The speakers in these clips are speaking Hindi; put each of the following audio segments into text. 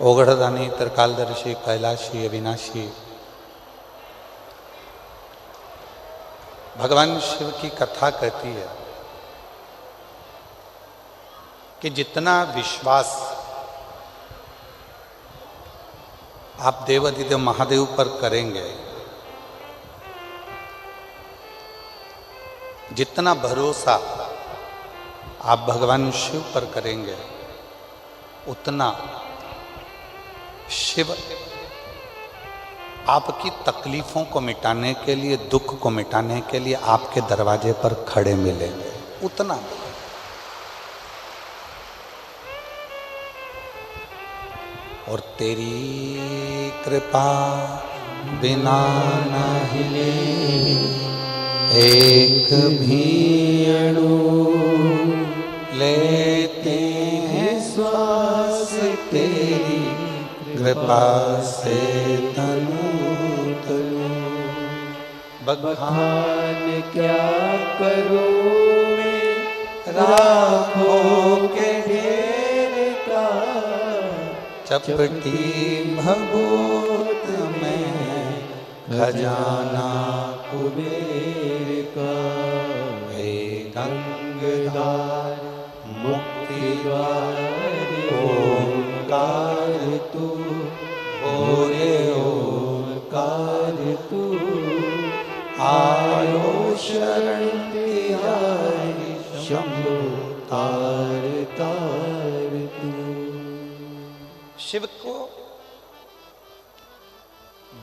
ओगढ़दानी त्रिकालदर्शी कैलाशी अविनाशी भगवान शिव की कथा कहती है कि जितना विश्वास आप देवाधिदेव महादेव पर करेंगे, जितना भरोसा आप भगवान शिव पर करेंगे, उतना शिव आपकी तकलीफों को मिटाने के लिए, दुख को मिटाने के लिए आपके दरवाजे पर खड़े मिलेंगे। उतना और तेरी कृपा बिना न हिले एक भी अणु, लेते हैं श्वास तेरी कृपा से तनु तनु। बखान क्या करूं मैं राखों के ढेर का, चपटी भभूत में खजाना कुबेर का। हे गंगाधार मुक्ति द्वार ओंकार तू, बोले ओंकार तू, आयो शरण तिहारी शंभु तार तार तू। शिव को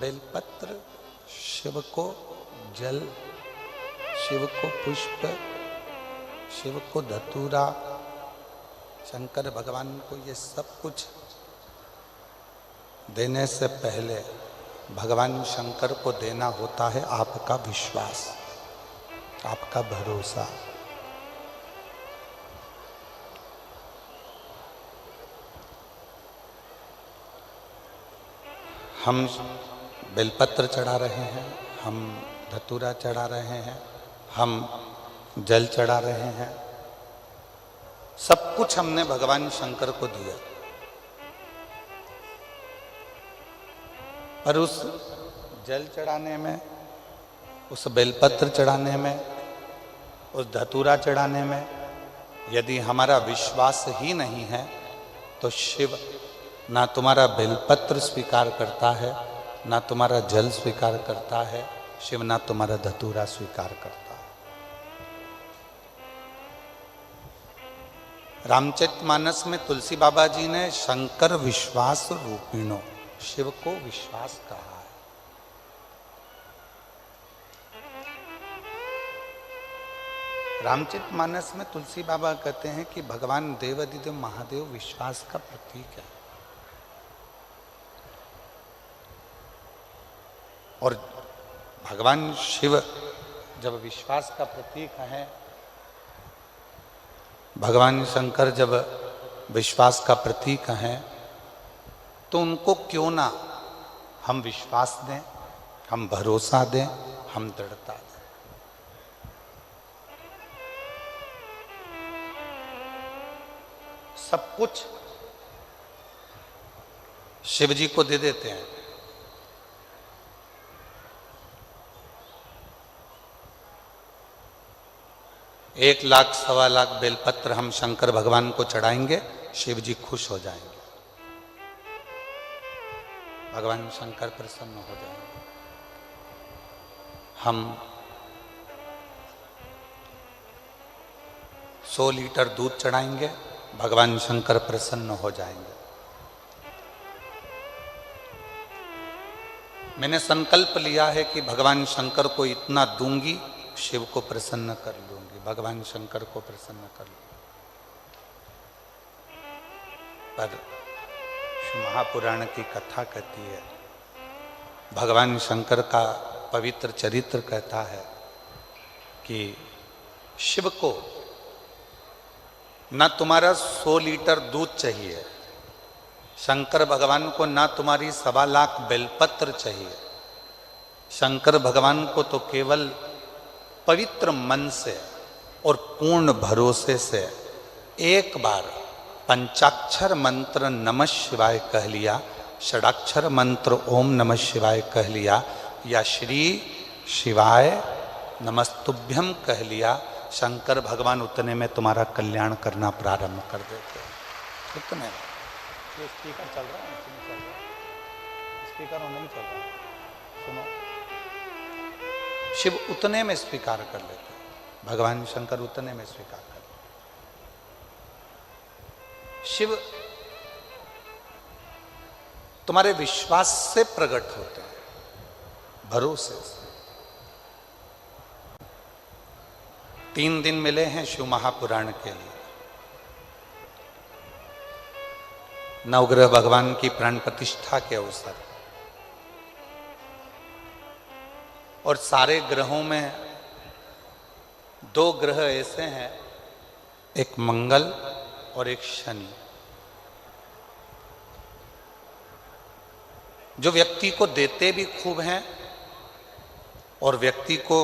बेलपत्र, शिव को जल, शिव को पुष्प, शिव को धतूरा, शंकर भगवान को ये सब कुछ देने से पहले भगवान शंकर को देना होता है आपका विश्वास, आपका भरोसा। हम बेलपत्र चढ़ा रहे हैं, हम धतूरा चढ़ा रहे हैं, हम जल चढ़ा रहे हैं, सब कुछ हमने भगवान शंकर को दिया। पर उस जल चढ़ाने में, उस बेलपत्र चढ़ाने में, उस धतूरा चढ़ाने में यदि हमारा विश्वास ही नहीं है तो शिव ना तुम्हारा बेलपत्र स्वीकार करता है, ना तुम्हारा जल स्वीकार करता है, शिव ना तुम्हारा धतूरा स्वीकार करता है। रामचरितमानस में तुलसी बाबा जी ने शंकर विश्वास रूपिणो, शिव को विश्वास कहा है। रामचरितमानस में तुलसी बाबा कहते हैं कि भगवान देवाधिदेव महादेव विश्वास का प्रतीक है। और भगवान शिव जब विश्वास का प्रतीक है, भगवान शंकर जब विश्वास का प्रतीक हैं, तो उनको क्यों ना हम विश्वास दें, हम भरोसा दें, हम दृढ़ता दें। सब कुछ शिव जी को दे देते हैं। 1 लाख, 1.25 लाख बेलपत्र हम शंकर भगवान को चढ़ाएंगे, शिव जी खुश हो जाएंगे, भगवान शंकर प्रसन्न हो जाएंगे। हम 100 लीटर दूध चढ़ाएंगे, भगवान शंकर प्रसन्न हो जाएंगे। मैंने संकल्प लिया है कि भगवान शंकर को इतना दूंगी, शिव को प्रसन्न कर लूंगी, भगवान शंकर को प्रसन्न कर लूंगी। पर महापुराण की कथा कहती है, भगवान शंकर का पवित्र चरित्र कहता है कि शिव को ना तुम्हारा 100 लीटर दूध चाहिए, शंकर भगवान को ना तुम्हारी 1.25 लाख बेलपत्र चाहिए, शंकर भगवान को तो केवल पवित्र मन से और पूर्ण भरोसे से एक बार पंचाक्षर मंत्र नमः शिवाय कह लिया, षडाक्षर मंत्र ओम नमः शिवाय कह लिया, या श्री शिवाय नमस्तुभ्यम कह लिया, शंकर भगवान उतने में तुम्हारा कल्याण करना प्रारंभ कर देते हैं। उतने में ये स्पीकर चल रहा है, चल रहा है, स्पीकर नहीं चल रहा है, सुनो। शिव उतने में स्वीकार कर लेते हैं, भगवान शंकर उतने में स्वीकार कर लेते। शिव तुम्हारे विश्वास से प्रकट होते हैं, भरोसे से। 3 दिन मिले हैं शिव महापुराण के लिए। नवग्रह भगवान की प्राण प्रतिष्ठा के अवसर, और सारे ग्रहों में 2 ग्रह ऐसे हैं, एक मंगल और एक शनि, जो व्यक्ति को देते भी खूब हैं और व्यक्ति को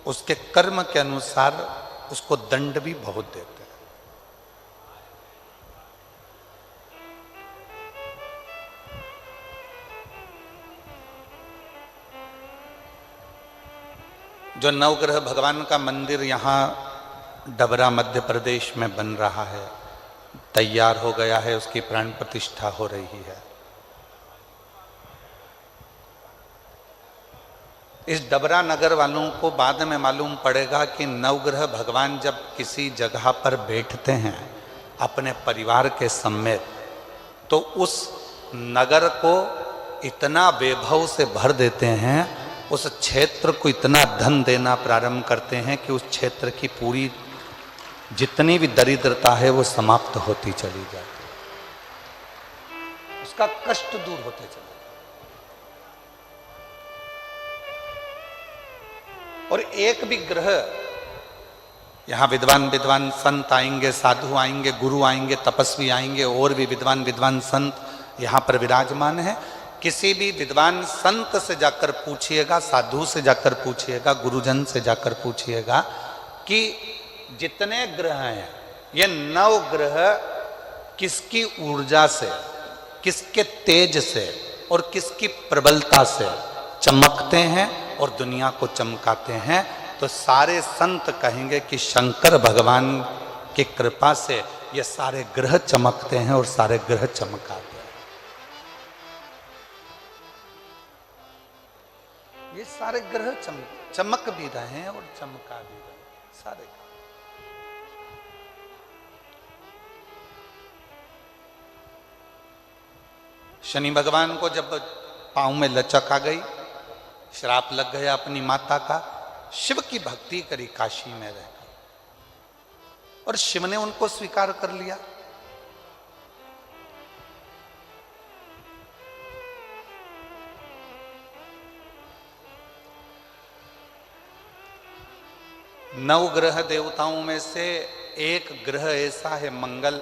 उसके कर्म के अनुसार उसको दंड भी बहुत देते हैं। जो नवग्रह भगवान का मंदिर यहाँ डबरा मध्य प्रदेश में बन रहा है, तैयार हो गया है, उसकी प्राण प्रतिष्ठा हो रही है। इस डबरा नगर वालों को बाद में मालूम पड़ेगा कि नवग्रह भगवान जब किसी जगह पर बैठते हैं अपने परिवार के समेत, तो उस नगर को इतना वैभव से भर देते हैं, उस क्षेत्र को इतना धन देना प्रारंभ करते हैं कि उस क्षेत्र की पूरी जितनी भी दरिद्रता है वो समाप्त होती चली जाती है, उसका कष्ट दूर होते चले। और एक भी ग्रह, यहां विद्वान संत आएंगे, साधु आएंगे, गुरु आएंगे, तपस्वी आएंगे, और भी विद्वान संत यहां पर विराजमान है। किसी भी विद्वान संत से जाकर पूछिएगा, साधु से जाकर पूछिएगा, गुरुजन से जाकर पूछिएगा कि जितने ग्रह हैं, ये 9 ग्रह किसकी ऊर्जा से, किसके तेज से और किसकी प्रबलता से चमकते हैं और दुनिया को चमकाते हैं, तो सारे संत कहेंगे कि शंकर भगवान की कृपा से ये सारे ग्रह चमकते हैं और सारे ग्रह चमकाते हैं। ये सारे ग्रह चमक भी रहे हैं और चमका भी रहे हैं सारे। शनि भगवान को जब पांव में लचक आ गई, श्राप लग गया अपनी माता का, शिव की भक्ति करी काशी में रहकर, और शिव ने उनको स्वीकार कर लिया। नवग्रह देवताओं में से एक ग्रह ऐसा है मंगल,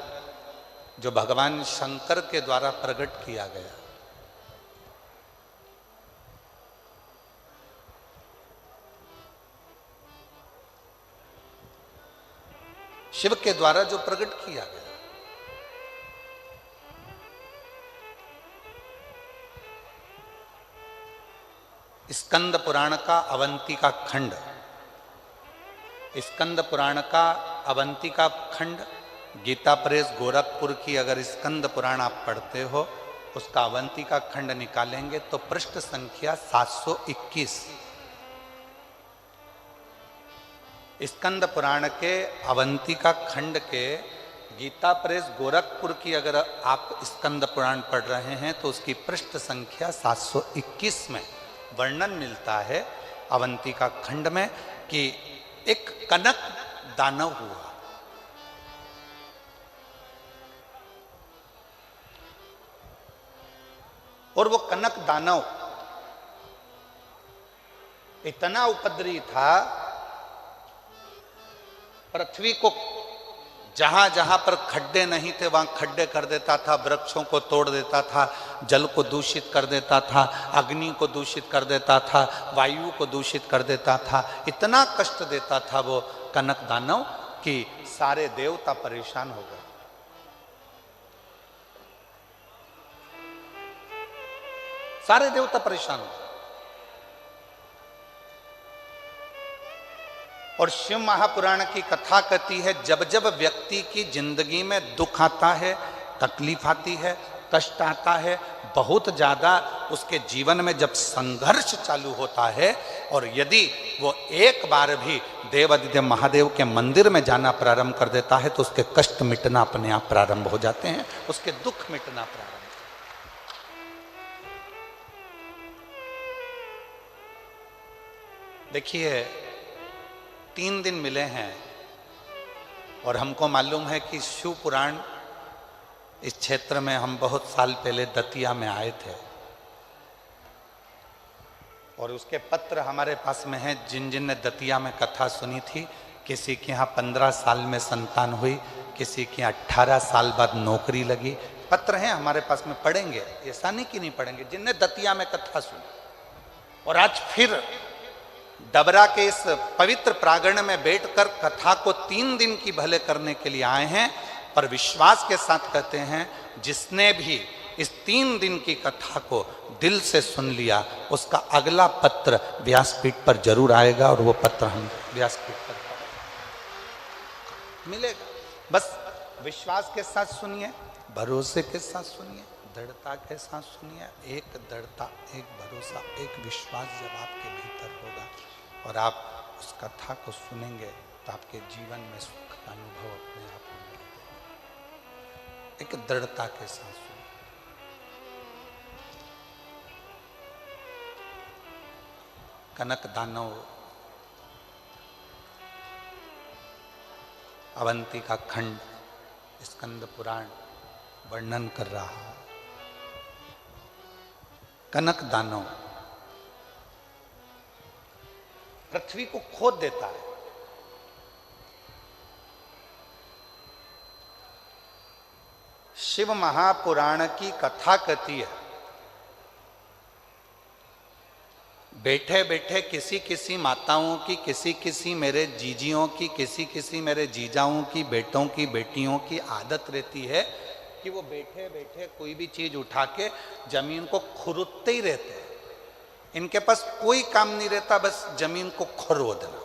जो भगवान शंकर के द्वारा प्रकट किया गया। शिव के द्वारा जो प्रकट किया गया। स्कंद पुराण का अवंतिका खंड, स्कंद पुराण का अवंतिका खंड, गीता प्रेस गोरखपुर की अगर स्कंद पुराण आप पढ़ते हो, उसका अवंतिका खंड निकालेंगे तो पृष्ठ संख्या 721। स्कंद पुराण के अवंतिका खंड के गीता प्रेस गोरखपुर की अगर आप स्कंद पुराण पढ़ रहे हैं तो उसकी पृष्ठ संख्या 721 में वर्णन मिलता है अवंतिका खंड में कि एक कनक दानव हुआ। और वो कनक दानव इतना उपद्रवी था, पृथ्वी को जहां जहां पर खड्डे नहीं थे वहां खड्डे कर देता था, वृक्षों को तोड़ देता था, जल को दूषित कर देता था, अग्नि को दूषित कर देता था, वायु को दूषित कर देता था। इतना कष्ट देता था वो कनक दानव कि सारे देवता परेशान हो गए। सारे देवता परेशान हो। और शिव महापुराण की कथा कहती है, जब जब व्यक्ति की जिंदगी में दुख आता है, तकलीफ आती है, कष्ट आता है, बहुत ज्यादा उसके जीवन में जब संघर्ष चालू होता है, और यदि वो एक बार भी देवादिदेव महादेव के मंदिर में जाना प्रारंभ कर देता है तो उसके कष्ट मिटना अपने आप प्रारंभ हो जाते हैं, उसके दुख मिटना प्रारंभ। देखिए 3 दिन मिले हैं और हमको मालूम है कि शिव पुराण इस क्षेत्र में हम बहुत साल पहले दतिया में आए थे और उसके पत्र हमारे पास में हैं। जिन जिन ने दतिया में कथा सुनी थी, किसी के यहाँ 15 साल में संतान हुई, किसी के यहाँ 18 साल बाद नौकरी लगी, पत्र हैं हमारे पास में, पढ़ेंगे, ऐसा नहीं कि नहीं पढ़ेंगे, जिनने दतिया में कथा सुनी। और आज फिर डबरा के इस पवित्र प्रांगण में बैठकर कथा को 3 दिन की भले करने के लिए आए हैं, पर विश्वास के साथ कहते हैं जिसने भी इस 3 दिन की कथा को दिल से सुन लिया, उसका अगला पत्र व्यासपीठ पर जरूर आएगा और वो पत्र हम व्यासपीठ पर मिलेगा। बस विश्वास के साथ सुनिए, भरोसे के साथ सुनिए, दृढ़ता के साथ सुनिए। एक दृढ़ता, एक भरोसा, एक विश्वास जब आपके भीतर होगा और आप उस कथा को सुनेंगे तो आपके जीवन में सुख का अनुभव अपने आप होने लगेगा। एक दृढ़ता के साथ सुनिए। कनक दानव अवंती का खंड स्कंद पुराण वर्णन कर रहा है। कनक दानव पृथ्वी को खोद देता है। शिव महापुराण की कथा कहती है, बैठे बैठे किसी किसी माताओं की, किसी किसी मेरे जीजियों की, किसी किसी मेरे जीजाओं की, बेटों की, बेटियों की आदत रहती है कि वो बैठे बैठे कोई भी चीज उठा के जमीन को खुरदते ही रहते हैं। इनके पास कोई काम नहीं रहता, बस जमीन को खुरदना।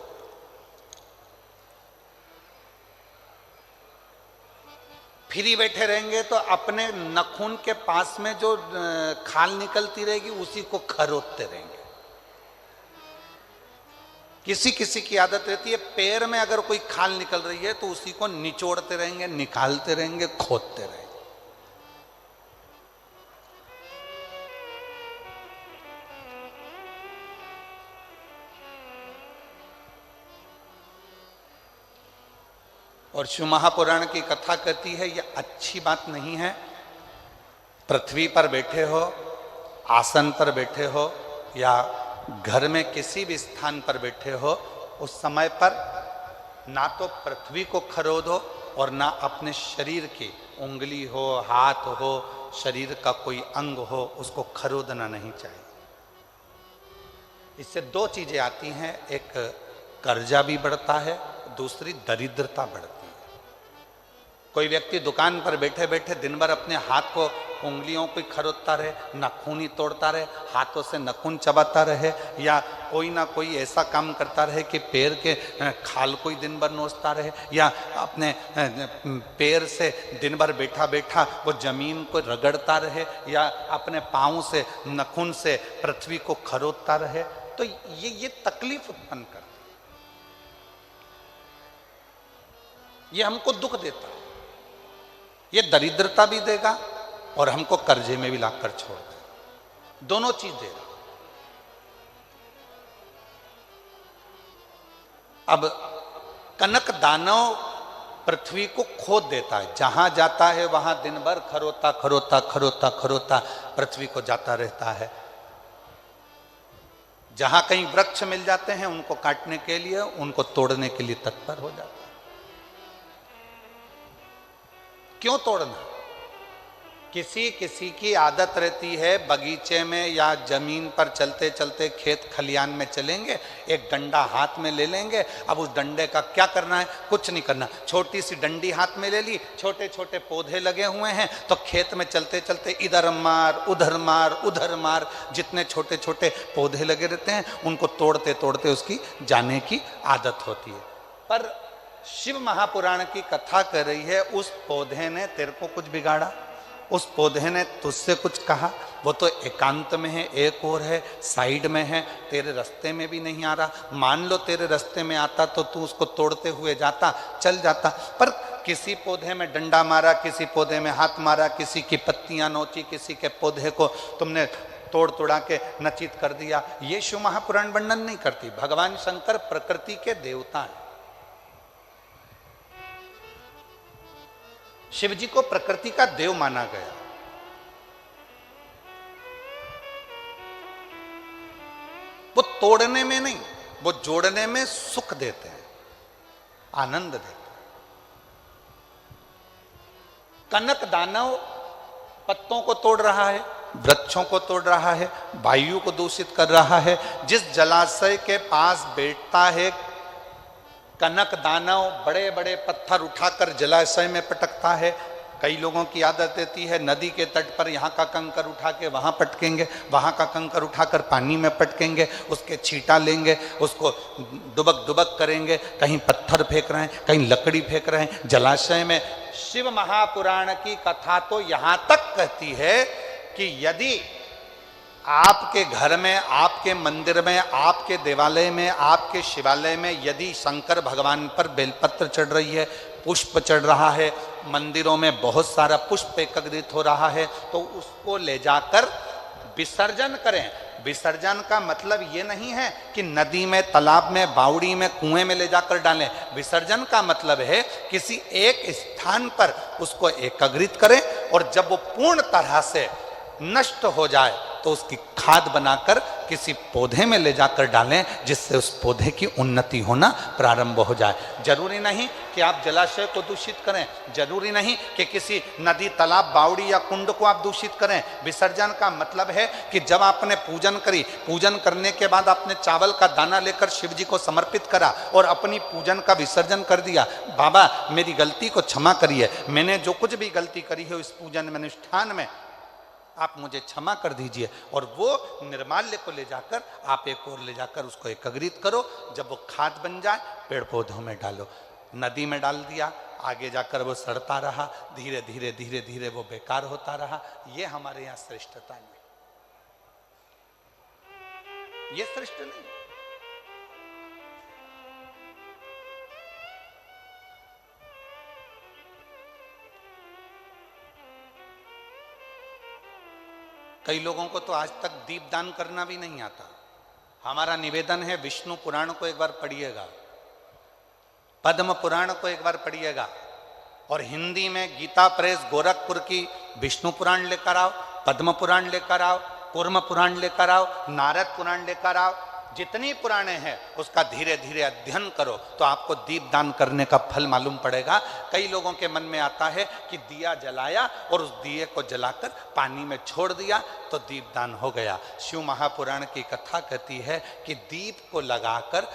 फ्री बैठे रहेंगे तो अपने नखून के पास में जो खाल निकलती रहेगी उसी को खरोदते रहेंगे। किसी किसी की आदत रहती है, पैर में अगर कोई खाल निकल रही है तो उसी को निचोड़ते रहेंगे, निकालते रहेंगे, खोदते रहेंगे। और शिव महापुराण की कथा कहती है यह अच्छी बात नहीं है। पृथ्वी पर बैठे हो, आसन पर बैठे हो या घर में किसी भी स्थान पर बैठे हो, उस समय पर ना तो पृथ्वी को खरोदो और ना अपने शरीर की उंगली हो, हाथ हो, शरीर का कोई अंग हो, उसको खरोदना नहीं चाहिए। इससे 2 चीजें आती हैं, एक कर्जा भी बढ़ता है, दूसरी दरिद्रता बढ़ती है। कोई व्यक्ति दुकान पर बैठे बैठे दिन भर अपने हाथ को, उंगलियों को खरोदता रहे, नाखून तोड़ता रहे, हाथों से नाखून चबाता रहे, या कोई ना कोई ऐसा काम करता रहे कि पैर के खाल को ही दिन भर नोचता रहे, या अपने पैर से दिन भर बैठा बैठा वो जमीन को रगड़ता रहे, या अपने पाँव से, नाखून से पृथ्वी को खरोदता रहे, तो ये तकलीफ उत्पन्न करता है, ये हमको दुख देता है, ये दरिद्रता भी देगा और हमको कर्जे में भी लाकर छोड़ देगा। दोनों चीज देगा। अब कनक दानव पृथ्वी को खोद देता है, जहां जाता है वहां दिन भर खरोता खरोता खरोता खरोता पृथ्वी को जाता रहता है। जहां कहीं वृक्ष मिल जाते हैं उनको काटने के लिए, उनको तोड़ने के लिए तत्पर हो जाता है। क्यों तोड़ना? किसी किसी की आदत रहती है बगीचे में या जमीन पर चलते चलते खेत खलियान में चलेंगे, एक डंडा हाथ में ले लेंगे। अब उस डंडे का क्या करना है? कुछ नहीं करना। छोटी सी डंडी हाथ में ले ली, छोटे छोटे पौधे लगे हुए हैं, तो खेत में चलते चलते इधर मार उधर मार उधर मार, जितने छोटे छोटे पौधे लगे रहते हैं उनको तोड़ते तोड़ते उसकी जाने की आदत होती है। पर शिव महापुराण की कथा कर रही है, उस पौधे ने तेरे को कुछ बिगाड़ा? उस पौधे ने तुझसे कुछ कहा? वो तो एकांत में है, एक और है, साइड में है, तेरे रास्ते में भी नहीं आ रहा। मान लो तेरे रास्ते में आता तो तू उसको तोड़ते हुए जाता, चल जाता। पर किसी पौधे में डंडा मारा, किसी पौधे में हाथ मारा, किसी की पत्तियां नोची, किसी के पौधे को तुमने तोड़ तोड़ा के नचित कर दिया। ये शिव महापुराण वर्णन नहीं करती। भगवान शंकर प्रकृति के देवता हैं। शिव जी को प्रकृति का देव माना गया। वो तोड़ने में नहीं, वो जोड़ने में सुख देते हैं, आनंद देते हैं। कनक दानव पत्तों को तोड़ रहा है, वृक्षों को तोड़ रहा है, वायु को दूषित कर रहा है। जिस जलाशय के पास बैठता है कनक दानव, बड़े बड़े पत्थर उठाकर जलाशय में पटकता है। कई लोगों की आदत रहती है नदी के तट पर यहाँ का कंकर उठा के वहाँ पटकेंगे, वहाँ का कंकर उठाकर पानी में पटकेंगे, उसके छींटा लेंगे, उसको डुबक डुबक करेंगे। कहीं पत्थर फेंक रहे हैं, कहीं लकड़ी फेंक रहे हैं जलाशय में। शिव महापुराण की कथा तो यहाँ तक कहती है कि यदि आपके घर में, आपके मंदिर में, आपके देवालय में, आपके शिवालय में यदि शंकर भगवान पर बेलपत्र चढ़ रही है, पुष्प चढ़ रहा है, मंदिरों में बहुत सारा पुष्प एकत्रित हो रहा है, तो उसको ले जाकर विसर्जन करें। विसर्जन का मतलब ये नहीं है कि नदी में, तालाब में, बावड़ी में, कुएं में ले जाकर डालें। विसर्जन का मतलब है किसी एक स्थान पर उसको एकत्रित करें और जब वो पूर्ण तरह से नष्ट हो जाए तो उसकी खाद बनाकर किसी पौधे में ले जाकर डालें, जिससे उस पौधे की उन्नति होना प्रारंभ हो जाए। जरूरी नहीं कि आप जलाशय को दूषित करें, जरूरी नहीं कि किसी नदी, तालाब, बावड़ी या कुंड को आप दूषित करें। विसर्जन का मतलब है कि जब आपने पूजन करी, पूजन करने के बाद आपने चावल का दाना लेकर शिव जी को समर्पित करा और अपनी पूजन का विसर्जन कर दिया। बाबा मेरी गलती को क्षमा करिए, मैंने जो कुछ भी गलती करी है इस पूजन में, अनुष्ठान में, आप मुझे क्षमा कर दीजिए। और वो निर्माल्य को ले जाकर आप एक और ले जाकर उसको एकत्रित करो। जब वो खाद बन जाए पेड़ पौधों में डालो। नदी में डाल दिया, आगे जाकर वो सड़ता रहा, धीरे धीरे धीरे धीरे वो बेकार होता रहा। ये हमारे यहाँ श्रेष्ठता नहीं, ये श्रेष्ठ नहीं। कई लोगों को तो आज तक दीपदान करना भी नहीं आता। हमारा निवेदन है विष्णु पुराण को एक बार पढ़िएगा, पद्म पुराण को एक बार पढ़िएगा, और हिंदी में गीता प्रेस गोरखपुर की विष्णु पुराण लेकर आओ, पद्म पुराण लेकर आओ, कूर्म पुराण लेकर आओ, नारद पुराण लेकर आओ। जितनी पुराणे हैं उसका धीरे धीरे अध्ययन करो तो आपको दीपदान करने का फल मालूम पड़ेगा। कई लोगों के मन में आता है कि दिया जलाया और उस दिए को जलाकर पानी में छोड़ दिया तो दीपदान हो गया। शिव महापुराण की कथा कहती है कि दीप को लगाकर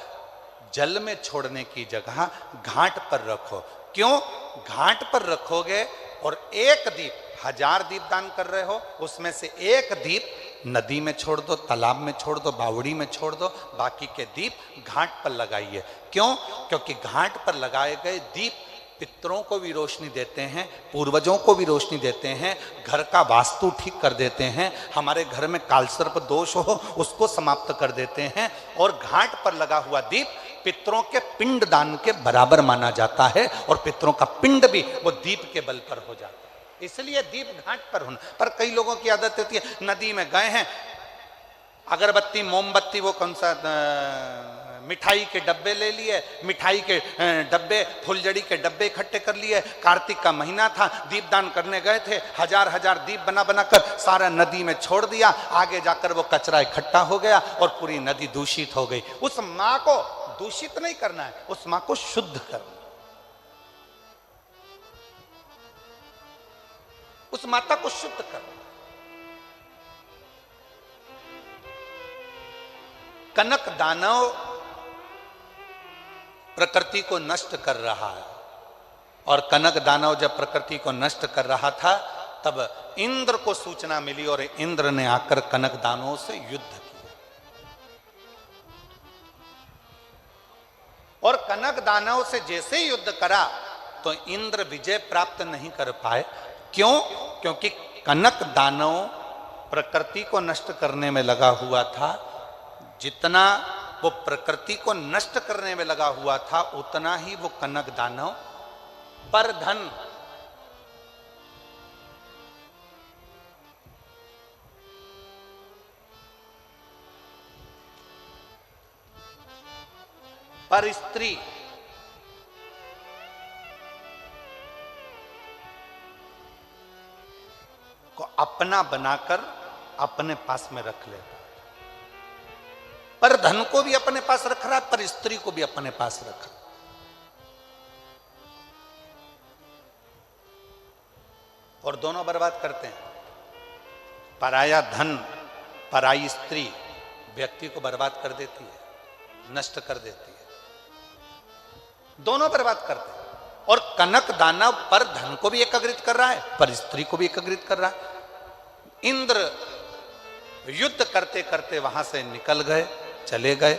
जल में छोड़ने की जगह घाट पर रखो। क्यों? घाट पर रखोगे और एक दीप, 1000 दीप दान कर रहे हो, उसमें से एक दीप नदी में छोड़ दो, तालाब में छोड़ दो, बावड़ी में छोड़ दो, बाकी के दीप घाट पर लगाइए। क्यों? क्योंकि घाट पर लगाए गए दीप पितरों को भी रोशनी देते हैं, पूर्वजों को भी रोशनी देते हैं, घर का वास्तु ठीक कर देते हैं, हमारे घर में कालसर्प दोष हो उसको समाप्त कर देते हैं। और घाट पर लगा हुआ दीप पितरों के पिंड दान के बराबर माना जाता है और पितरों का पिंड भी वो दीप के बल पर हो जाता है। इसलिए दीप घाट पर होना। पर कई लोगों की आदत होती है, नदी में गए हैं, अगरबत्ती, मोमबत्ती, वो कौन सा मिठाई के डब्बे ले लिए, मिठाई के डब्बे, फुलझड़ी के डब्बे इकट्ठे कर लिए। कार्तिक का महीना था, दीपदान करने गए थे, 1000 दीप बना बनाकर सारा नदी में छोड़ दिया। आगे जाकर वो कचरा इकट्ठा हो गया और पूरी नदी दूषित हो गई। उस माँ को दूषित नहीं करना है, उस माँ को शुद्ध करना। उस माता को शुद्ध कर। कनक दानव प्रकृति को नष्ट कर रहा है, और कनक दानव जब प्रकृति को नष्ट कर रहा था तब इंद्र को सूचना मिली और इंद्र ने आकर कनक दानवों से युद्ध किया। और कनक दानव से जैसे ही युद्ध करा तो इंद्र विजय प्राप्त नहीं कर पाए। क्यों? क्योंकि कनक दानव प्रकृति को नष्ट करने में लगा हुआ था। जितना वो प्रकृति को नष्ट करने में लगा हुआ था उतना ही वो कनक दानव पर धन, पर स्त्री, को अपना बनाकर अपने पास में रख लेता। पर धन को भी अपने पास रख रहा, पर स्त्री को भी अपने पास रख रहा। और दोनों बर्बाद करते हैं। पराया धन, पराई स्त्री व्यक्ति को बर्बाद कर देती है, नष्ट कर देती है। दोनों बर्बाद करते हैं। और कनक दानव पर धन को भी एकाग्रित कर रहा है, पर स्त्री को भी एकाग्रित कर रहा है। इंद्र युद्ध करते करते वहां से निकल गए, चले गए।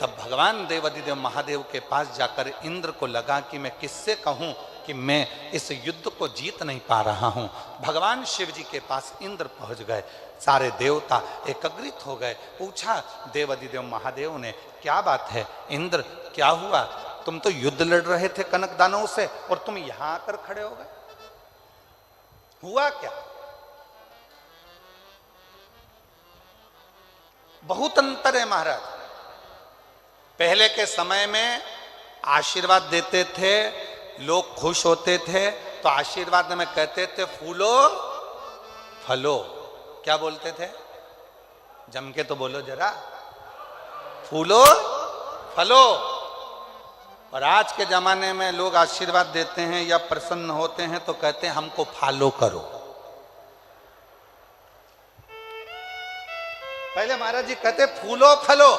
तब भगवान देवाधिदेव महादेव के पास जाकर इंद्र को लगा कि मैं किससे कहूं कि मैं इस युद्ध को जीत नहीं पा रहा हूं। भगवान शिव जी के पास इंद्र पहुंच गए। सारे देवता एकत्रित हो गए। पूछा देवाधिदेव महादेव ने, क्या बात है इंद्र, क्या हुआ? तुम तो युद्ध लड़ रहे थे कनक दानवों से और तुम यहां आकर खड़े हो गए, हुआ क्या? बहुत अंतर है महाराज। पहले के समय में आशीर्वाद देते थे, लोग खुश होते थे तो आशीर्वाद में कहते थे फूलो फलो। क्या बोलते थे? जम के तो बोलो जरा, फूलो फलो। और आज के जमाने में लोग आशीर्वाद देते हैं या प्रसन्न होते हैं तो कहते हैं हमको फॉलो करो। पहले महाराज जी कहते फूलो फलो,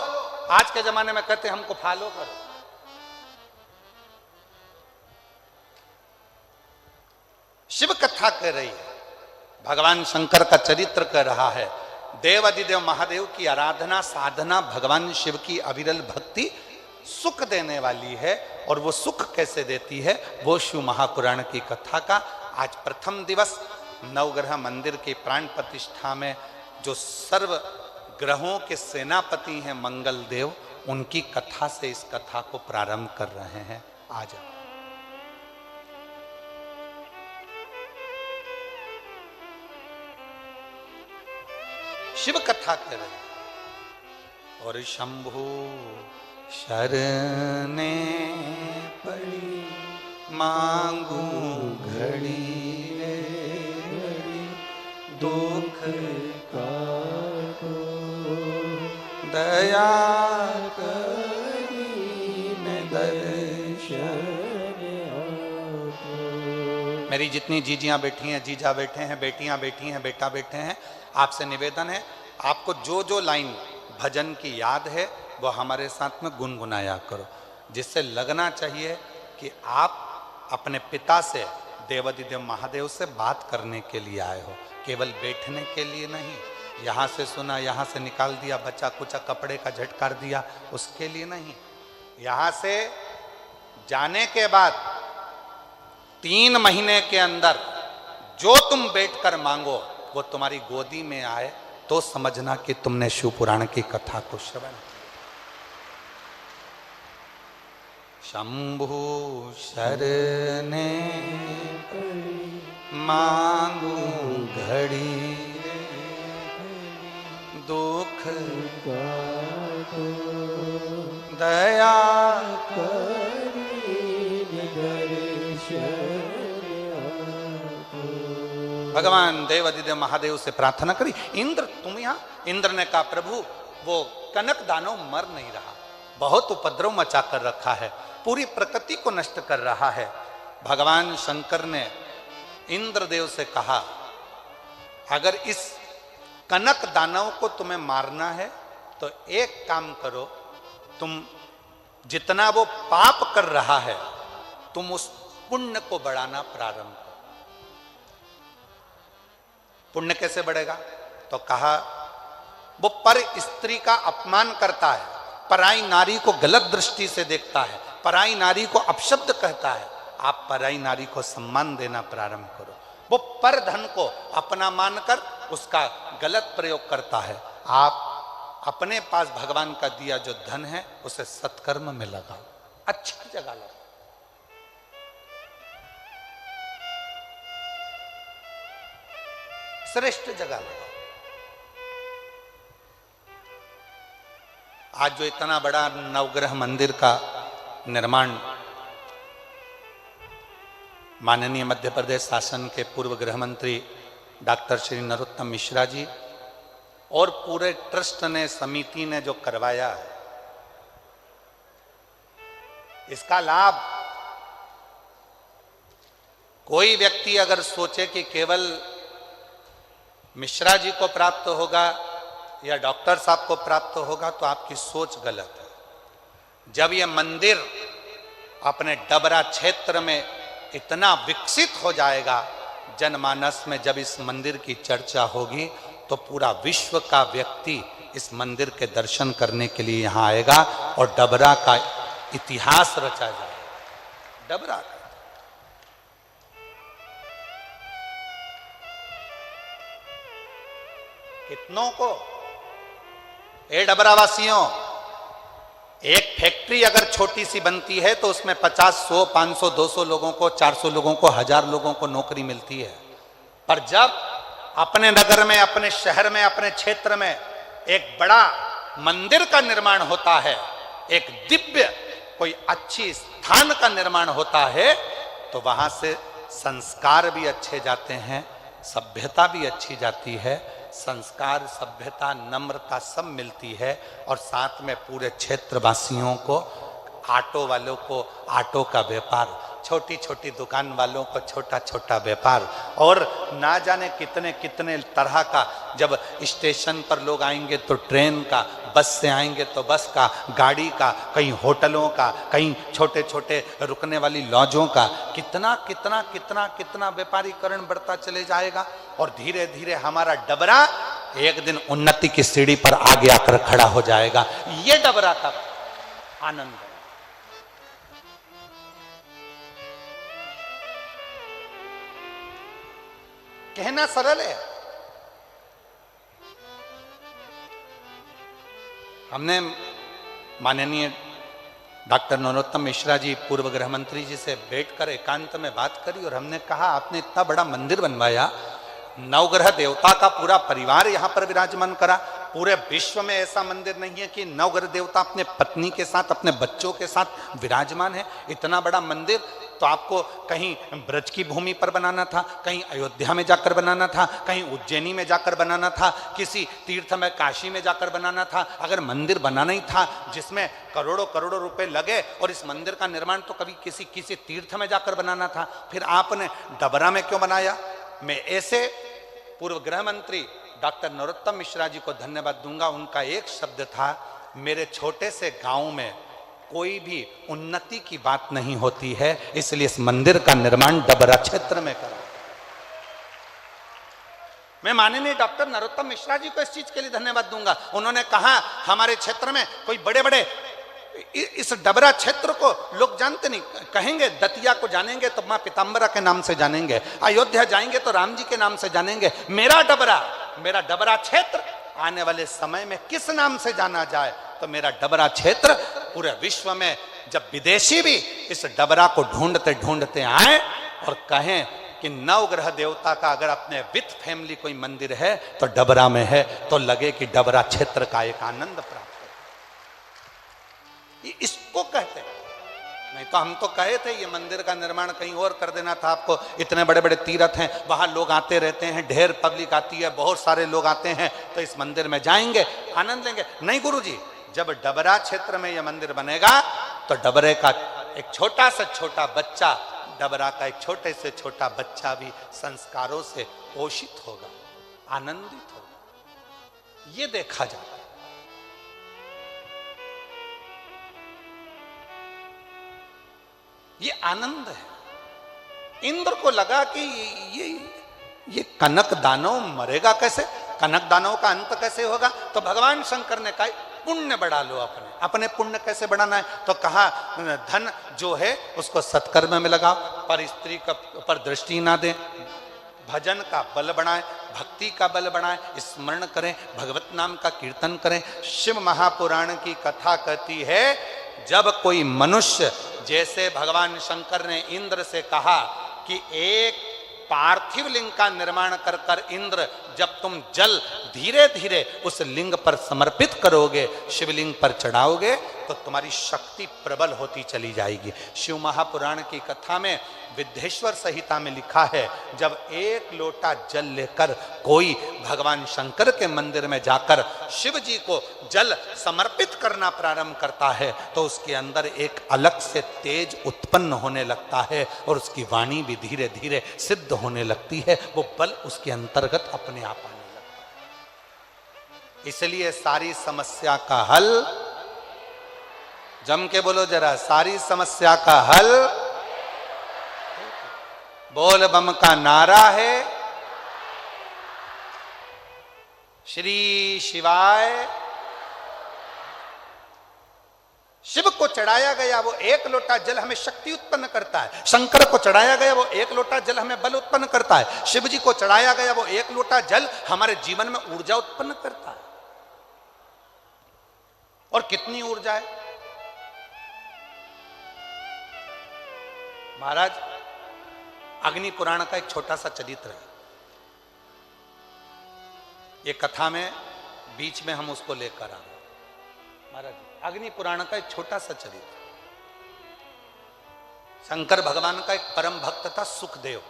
आज के जमाने में कहते हमको फॉलो करो। शिव कथा कह रही है, भगवान शंकर का चरित्र कह रहा है। देवाधिदेव महादेव की आराधना साधना भगवान शिव की अविरल भक्ति सुख देने वाली है। और वो सुख कैसे देती है, वो शिव महापुराण की कथा का आज प्रथम दिवस नवग्रह मंदिर की प्राण प्रतिष्ठा में जो सर्व ग्रहों के सेनापति हैं मंगल देव, उनकी कथा से इस कथा को प्रारंभ कर रहे हैं। आ जाओ। शिव कथा कर रहे हैं। और शंभु शरणे पड़ी मांगू घड़ी रे घड़ी, दुख का दया करीने दर्शन। मेरी जितनी जीजियां बैठी हैं, जीजा बैठे हैं, बेटियां बैठी हैं, बेटा बैठे हैं, आपसे निवेदन है आपको जो जो लाइन भजन की याद है वो हमारे साथ में गुनगुनाया करो, जिससे लगना चाहिए कि आप अपने पिता से देवाधिदेव महादेव से बात करने के लिए आए हो, केवल बैठने के लिए नहीं। यहाँ से सुना, यहाँ से निकाल दिया, बच्चा कुचा कपड़े का झटकार दिया, उसके लिए नहीं। यहाँ से जाने के बाद 3 महीने के अंदर जो तुम बैठकर मांगो वो तुम्हारी गोदी में आए तो समझना कि तुमने शिव पुराण की कथा को श्रवण। शंभु शरणे मांगू घड़ी दुख दया भगवान देवाधिदेव महादेव से प्रार्थना करी। इंद्र तुम यहाँ? इंद्र ने कहा प्रभु वो कनक दानव मर नहीं रहा, बहुत उपद्रव मचा कर रखा है, पूरी प्रकृति को नष्ट कर रहा है। भगवान शंकर ने इंद्रदेव से कहा अगर इस कनक दानव को तुम्हें मारना है तो एक काम करो, तुम जितना वो पाप कर रहा है तुम उस पुण्य को बढ़ाना प्रारंभ करो। पुण्य कैसे बढ़ेगा? तो कहा वो पर स्त्री का अपमान करता है, पराई नारी को गलत दृष्टि से देखता है, पराई नारी को अपशब्द कहता है। आप पराई नारी को सम्मान देना प्रारंभ करो। वो पर धन को अपना मानकर उसका गलत प्रयोग करता है। आप अपने पास भगवान का दिया जो धन है उसे सत्कर्म में लगाओ, अच्छी जगह लगाओ। श्रेष्ठ जगह लगाओ। आज जो इतना बड़ा नवग्रह मंदिर का निर्माण माननीय मध्य प्रदेश शासन के पूर्व गृह मंत्री डॉक्टर श्री नरोत्तम मिश्रा जी और पूरे ट्रस्ट ने, समिति ने जो करवाया है, इसका लाभ कोई व्यक्ति अगर सोचे कि केवल मिश्रा जी को प्राप्त होगा या डॉक्टर साहब को प्राप्त होगा तो आपकी सोच गलत है। जब यह मंदिर अपने डबरा क्षेत्र में इतना विकसित हो जाएगा, जनमानस में जब इस मंदिर की चर्चा होगी तो पूरा विश्व का व्यक्ति इस मंदिर के दर्शन करने के लिए यहां आएगा और डबरा का इतिहास रचा जाएगा। डबरा का कितनों को, ए डबरावासियों, एक फैक्ट्री अगर छोटी सी बनती है तो उसमें 50, 100, 500, 200 लोगों को, 400 लोगों को, 1000 लोगों को नौकरी मिलती है। पर जब अपने नगर में, अपने शहर में, अपने क्षेत्र में एक बड़ा मंदिर का निर्माण होता है, एक दिव्य कोई अच्छी स्थान का निर्माण होता है, तो वहां से संस्कार भी अच्छे जाते हैं, सभ्यता भी अच्छी जाती है। संस्कार, सभ्यता, नम्रता सब मिलती है और साथ में पूरे क्षेत्रवासियों को, ऑटो वालों को ऑटो का व्यापार, छोटी छोटी दुकान वालों को छोटा छोटा व्यापार, और ना जाने कितने कितने तरह का, जब स्टेशन पर लोग आएंगे तो ट्रेन का, बस से आएंगे तो बस का, गाड़ी का, कहीं होटलों का, कहीं छोटे छोटे रुकने वाली लॉजों का, कितना कितना कितना कितना व्यापारीकरण बढ़ता चले जाएगा। और धीरे धीरे हमारा डबरा एक दिन उन्नति की सीढ़ी पर आगे आकर खड़ा हो जाएगा। ये डबरा का आनंद है। कहना सरल है। हमने माननीय डॉक्टर नरोत्तम मिश्रा जी, पूर्व गृह मंत्री जी से बैठकर एकांत में बात करी और हमने कहा, आपने इतना बड़ा मंदिर बनवाया, नवग्रह देवता का पूरा परिवार यहां पर विराजमान करा। पूरे विश्व में ऐसा मंदिर नहीं है कि नवग्रह देवता अपने पत्नी के साथ, अपने बच्चों के साथ विराजमान है। इतना बड़ा मंदिर तो आपको कहीं ब्रज की भूमि पर बनाना था, कहीं अयोध्या में जाकर बनाना था, कहीं उज्जैनी में जाकर बनाना था, किसी तीर्थ में काशी में जाकर बनाना था। अगर मंदिर बनाना ही था जिसमें करोड़ों करोड़ों रुपए लगे, और इस मंदिर का निर्माण तो कभी किसी तीर्थ में जाकर बनाना था, फिर आपने डबरा में क्यों बनाया? मैं ऐसे पूर्व गृह मंत्री डॉक्टर नरोत्तम मिश्रा जी को धन्यवाद दूंगा। उनका एक शब्द था, मेरे छोटे से गांव में कोई भी उन्नति की बात नहीं होती है, इसलिए इस मंदिर का निर्माण डबरा क्षेत्र में करा। मैं माननीय डॉक्टर नरोत्तम मिश्रा जी को इस चीज के लिए धन्यवाद दूंगा। उन्होंने कहा, हमारे क्षेत्र में कोई बड़े बड़े, इस डबरा क्षेत्र को लोग जानते नहीं, कहेंगे दतिया को जानेंगे तो मां पीताम्बरा के नाम से जानेंगे, अयोध्या जाएंगे तो राम जी के नाम से जानेंगे। मेरा डबरा क्षेत्र आने वाले समय में किस नाम से जाना जाए? तो मेरा डबरा क्षेत्र पूरे विश्व में, जब विदेशी भी इस डबरा को ढूंढते ढूंढते आए और कहें कि नवग्रह देवता का अगर अपने विथ फैमिली कोई मंदिर है तो डबरा में है, तो लगे कि डबरा क्षेत्र का एक आनंद प्राप्त है। इसको कहते हैं। नहीं तो हम तो कहे थे ये मंदिर का निर्माण कहीं और कर देना था आपको। इतने बड़े बड़े तीर्थ हैं, वहां लोग आते रहते हैं, ढेर पब्लिक आती है, बहुत सारे लोग आते हैं, तो इस मंदिर में जाएंगे, आनंद लेंगे। नहीं गुरुजी, जब डबरा क्षेत्र में यह मंदिर बनेगा तो डबरे का एक छोटा से छोटा बच्चा, डबरा का एक छोटे से छोटा बच्चा भी संस्कारों से पोषित होगा। आनंदित हो, ये देखा जाता है। ये आनंद है। इंद्र को लगा कि ये कनक दानव मरेगा कैसे, कनक दानव का अंत कैसे होगा। तो भगवान शंकर ने कहा पुण्य बढ़ा लो, अपने पुण्य कैसे बढ़ाना है। तो कहा धन जो है उसको सत्कर्म में लगाओ, पर स्त्री का पर दृष्टि ना दे, भजन का बल बढ़ाएं, भक्ति का बल बढ़ाएं, स्मरण करें, भगवत नाम का कीर्तन करें। शिव महापुराण की कथा कहती है जब कोई मनुष्य, जैसे भगवान शंकर ने इंद्र से कहा कि एक पार्थिव लिंग का निर्माण कर कर इंद्र, जब तुम जल धीरे धीरे उस लिंग पर समर्पित करोगे, शिवलिंग पर चढ़ाओगे, तो तुम्हारी शक्ति प्रबल होती चली जाएगी। शिव महापुराण की कथा में विद्येश्वर संहिता में लिखा है, जब एक लोटा जल लेकर कोई भगवान शंकर के मंदिर में जाकर शिव जी को जल समर्पित करना प्रारंभ करता है, तो उसके अंदर एक अलग से तेज उत्पन्न होने लगता है और उसकी वाणी भी धीरे धीरे सिद्ध होने लगती है, वो बल उसके अंतर्गत अपने आप आने लगता है। इसलिए सारी समस्या का हल, जम के बोलो जरा, सारी समस्या का हल बोल बम का नारा है, श्री शिवाय। शिव को चढ़ाया गया वो एक लोटा जल हमें शक्ति उत्पन्न करता है, शंकर को चढ़ाया गया वो एक लोटा जल हमें बल उत्पन्न करता है, शिव जी को चढ़ाया गया वो एक लोटा जल हमारे जीवन में ऊर्जा उत्पन्न करता है। और कितनी ऊर्जा है महाराज। अग्नि पुराण का एक छोटा सा चरित्र है, ये कथा में बीच में हम उसको लेकर आ रहे महाराज। अग्नि पुराण का एक छोटा सा चरित्र, शंकर भगवान का एक परम भक्त था सुखदेव।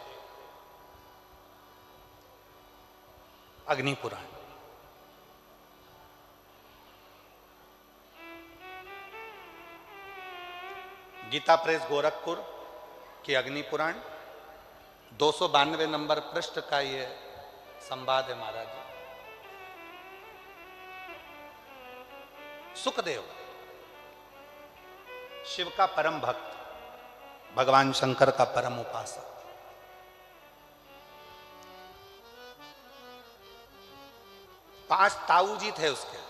अग्नि पुराण गीता प्रेस गोरखपुर की अग्नि पुराण 292 नंबर पृष्ठ का ये संवाद है महाराज। सुखदेव शिव का परम भक्त, भगवान शंकर का परम उपासक, पांच ताऊ जी थे उसके।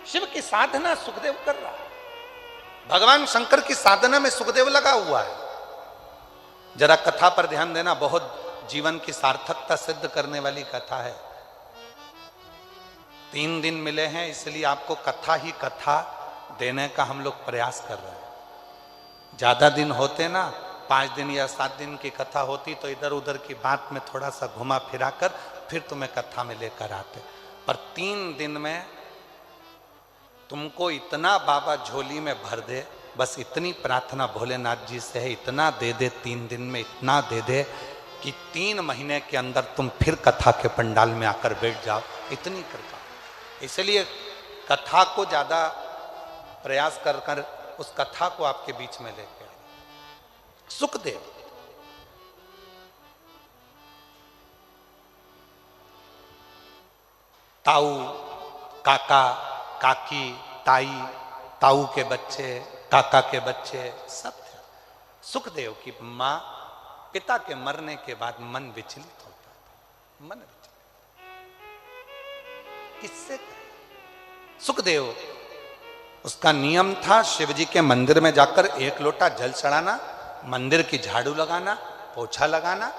शिव की साधना सुखदेव कर रहा है, भगवान शंकर की साधना में सुखदेव लगा हुआ है। जरा कथा पर ध्यान देना, बहुत जीवन की सार्थकता सिद्ध करने वाली कथा है। 3 दिन मिले हैं, इसलिए आपको कथा ही कथा देने का हम लोग प्रयास कर रहे हैं। ज्यादा दिन होते ना, 5 दिन या 7 दिन की कथा होती तो इधर उधर की बात में थोड़ा सा घुमा फिरा कर फिर तुम्हें कथा में लेकर आते, पर 3 दिन में तुमको इतना बाबा झोली में भर दे, बस इतनी प्रार्थना भोलेनाथ जी से है, इतना दे दे 3 दिन में, इतना दे दे कि 3 महीने के अंदर तुम फिर कथा के पंडाल में आकर बैठ जाओ, इतनी कृपा। इसलिए कथा को ज्यादा प्रयास कर कर उस कथा को आपके बीच में लेके आए। सुखदेव ताऊ, काका, काकी, ताई, ताऊ के बच्चे, काका के बच्चे सब थे। सुखदेव की मां, पिता के मरने के बाद मन विचलित होता था, मन विचलित। किससे? सुखदेव, उसका नियम था शिव जी के मंदिर में जाकर 1 लोटा जल चढ़ाना, मंदिर की झाड़ू लगाना, पोछा लगाना।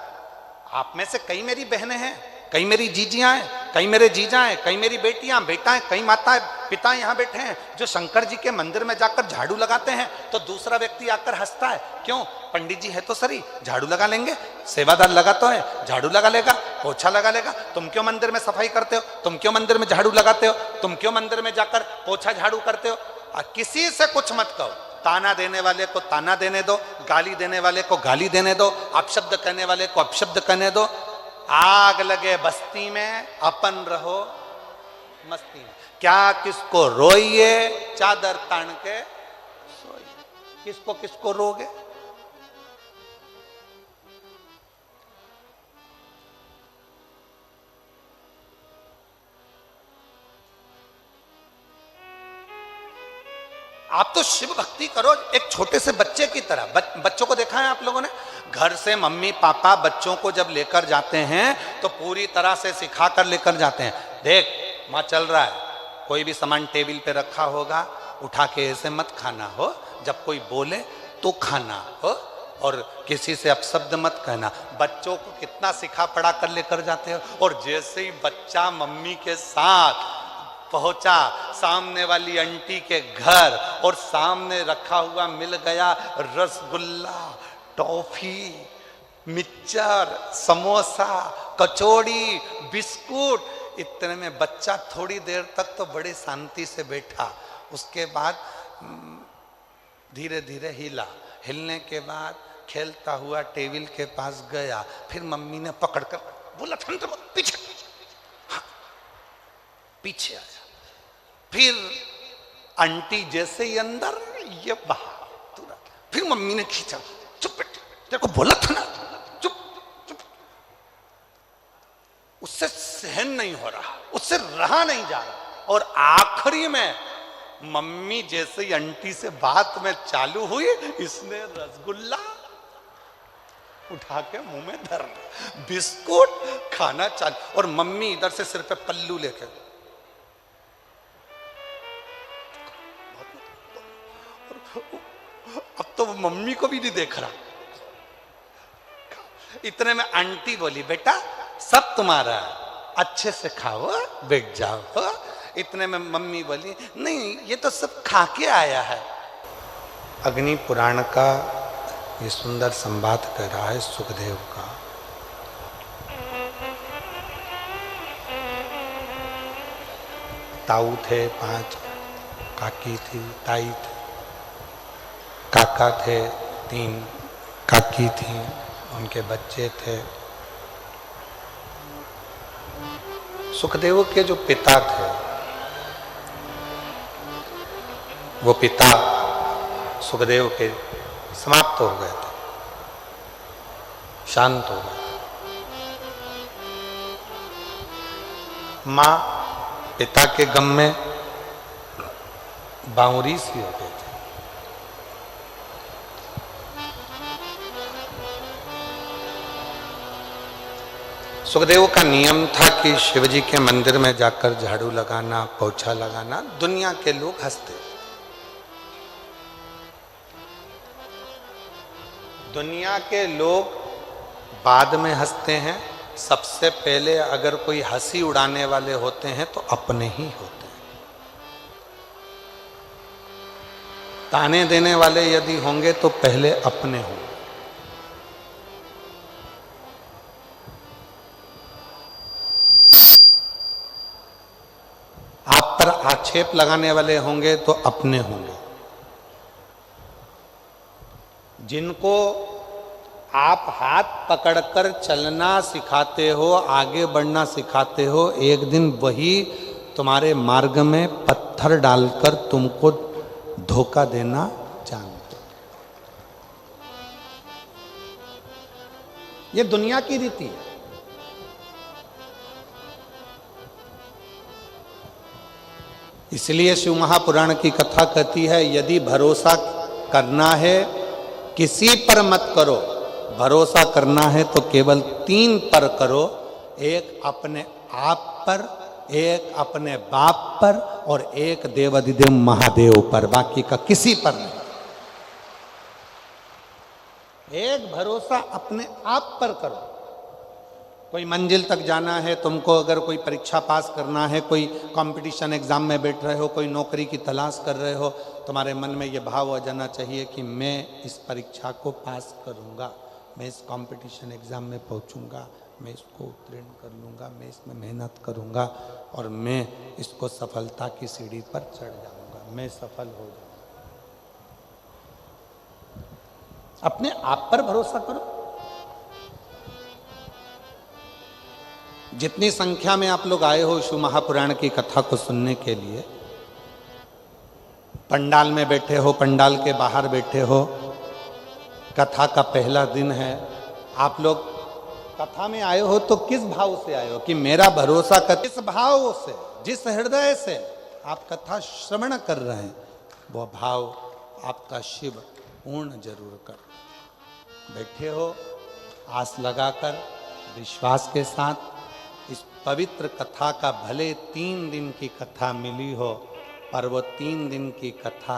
आप में से कई मेरी बहनें हैं, कई मेरी जीजियां हैं, कई मेरे जीजा हैं, कई मेरी बेटियां, बेटा हैं, कई माताएं, पिता यहाँ बैठे हैं जो शंकर जी के मंदिर में जाकर झाड़ू लगाते हैं, तो दूसरा व्यक्ति आकर हंसता है, क्यों? पंडित जी है तो सही, झाड़ू लगा लेंगे, सेवादार लगा तो है, झाड़ू लगा लेगा, पोछा लगा लेगा। तुम क्यों मंदिर में सफाई करते हो? तुम क्यों मंदिर में झाड़ू लगाते हो? तुम क्यों मंदिर में जाकर पोछा झाड़ू करते हो? किसी से कुछ मत कहो, ताना देने वाले को ताना देने दो, गाली देने वाले को गाली देने दो, अपशब्द कहने वाले को अपशब्द कहने दो। आग लगे बस्ती में, अपन रहो मस्ती में। क्या किसको रोइए, चादर तान के किसको किसको रोगे? आप तो शिव भक्ति करो एक छोटे से बच्चे की तरह। बच्चों को देखा है आप लोगों ने? घर से मम्मी पापा बच्चों को जब लेकर जाते हैं तो पूरी तरह से सिखा कर लेकर जाते हैं। देख माँ चल रहा है, कोई भी सामान टेबल पे रखा होगा उठा के ऐसे मत खाना हो, जब कोई बोले तो खाना हो, और किसी से अपशब्द मत कहना। बच्चों को कितना सिखा पढ़ा कर लेकर जाते हो। और जैसे ही बच्चा मम्मी के साथ पहुंचा सामने वाली आंटी के घर और सामने रखा हुआ मिल गया रसगुल्ला, टॉफी, मिक्सचर, समोसा, कचौड़ी, बिस्कुट, इतने में बच्चा थोड़ी देर तक तो बड़ी शांति से बैठा। उसके बाद धीरे धीरे हिला, हिलने के बाद खेलता हुआ टेबल के पास गया। फिर मम्मी ने पकड़कर बोला पीछे, हाँ, पीछे आया। फिर आंटी जैसे ही अंदर, ये बाहर तुरंत। फिर मम्मी ने खींचा, चुप बेटे, तेरे को बोला था ना, चुप चुप। उससे सहन नहीं हो रहा, उससे रहा नहीं जा रहा। और आखिरी में मम्मी जैसे ही आंटी से बात में चालू हुई, इसने रसगुल्ला उठा के मुंह में धर लिया, बिस्कुट खाना चालू। और मम्मी इधर से सिर पे पल्लू लेके, अब तो वो मम्मी को भी नहीं देख रहा। इतने में आंटी बोली, बेटा सब तुम्हारा है, अच्छे से खाओ, बैठ जाओ। इतने में मम्मी बोली, नहीं ये तो सब खा के आया है। अग्नि पुराण का ये सुंदर संवाद कर रहा है सुखदेव का। ताऊ थे 5, काकी थी, ताई थे, काका थे 3, काकी थी, उनके बच्चे थे। सुखदेव के जो पिता थे, वो पिता सुखदेव के समाप्त हो गए थे, शांत हो गए। मां पिता के गम में बावरी सी हो गई थी। सुखदेव का नियम था कि शिवजी के मंदिर में जाकर झाड़ू लगाना, पोछा लगाना। दुनिया के लोग हंसते, दुनिया के लोग बाद में हंसते हैं। सबसे पहले अगर कोई हंसी उड़ाने वाले होते हैं तो अपने ही होते हैं। ताने देने वाले यदि होंगे तो पहले अपने होंगे। आप पर आक्षेप लगाने वाले होंगे तो अपने होंगे। जिनको आप हाथ पकड़कर चलना सिखाते हो, आगे बढ़ना सिखाते हो, एक दिन वही तुम्हारे मार्ग में पत्थर डालकर तुमको धोखा देना जानते। ये दुनिया की रीति है। इसलिए शिव महापुराण की कथा कहती है, यदि भरोसा करना है किसी पर मत करो, भरोसा करना है तो केवल 3 पर करो। एक अपने आप पर, एक अपने बाप पर, और एक देवाधिदेव महादेव पर, बाकी का किसी पर नहीं। एक भरोसा अपने आप पर करो। कोई मंजिल तक जाना है तुमको, अगर कोई परीक्षा पास करना है, कोई कंपटीशन एग्जाम में बैठ रहे हो, कोई नौकरी की तलाश कर रहे हो, तुम्हारे मन में ये भाव आ जाना चाहिए कि मैं इस परीक्षा को पास करूंगा, मैं इस कंपटीशन एग्जाम में पहुंचूंगा, मैं इसको उत्तीर्ण कर लूंगा, मैं इसमें मेहनत करूंगा और मैं इसको सफलता की सीढ़ी पर चढ़ जाऊंगा, मैं सफल हो जाऊंगा। अपने आप पर भरोसा करो। जितनी संख्या में आप लोग आए हो शिव महापुराण की कथा को सुनने के लिए, पंडाल में बैठे हो, पंडाल के बाहर बैठे हो, कथा का पहला दिन है, आप लोग कथा में आए हो तो किस भाव से आए हो कि मेरा भरोसा कर, किस भाव से, जिस हृदय से आप कथा श्रवण कर रहे हैं वो भाव आपका शिव पूर्ण जरूर कर। बैठे हो आस लगाकर विश्वास के साथ, इस पवित्र कथा का भले 3 दिन की कथा मिली हो पर वो 3 दिन की कथा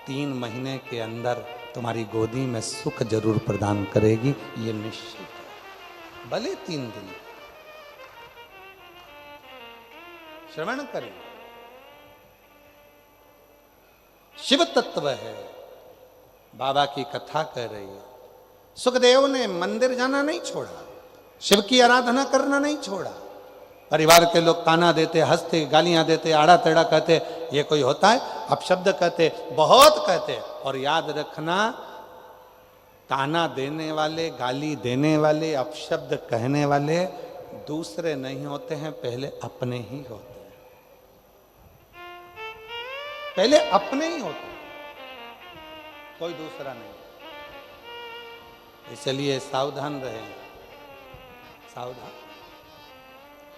3 महीने के अंदर तुम्हारी गोदी में सुख जरूर प्रदान करेगी, ये निश्चित है। भले 3 दिन श्रवण करें, शिव तत्व है, बाबा की कथा कर रही है। सुखदेव ने मंदिर जाना नहीं छोड़ा, शिव की आराधना करना नहीं छोड़ा। परिवार के लोग ताना देते, हंसते, गालियां देते, आड़ा टेढ़ा कहते, ये कोई होता है, अपशब्द कहते, बहुत कहते। और याद रखना, ताना देने वाले, गाली देने वाले, अपशब्द कहने वाले दूसरे नहीं होते हैं, पहले अपने ही होते हैं, पहले अपने ही होते हैं, कोई दूसरा नहीं। इसलिए सावधान रहें, सावधान।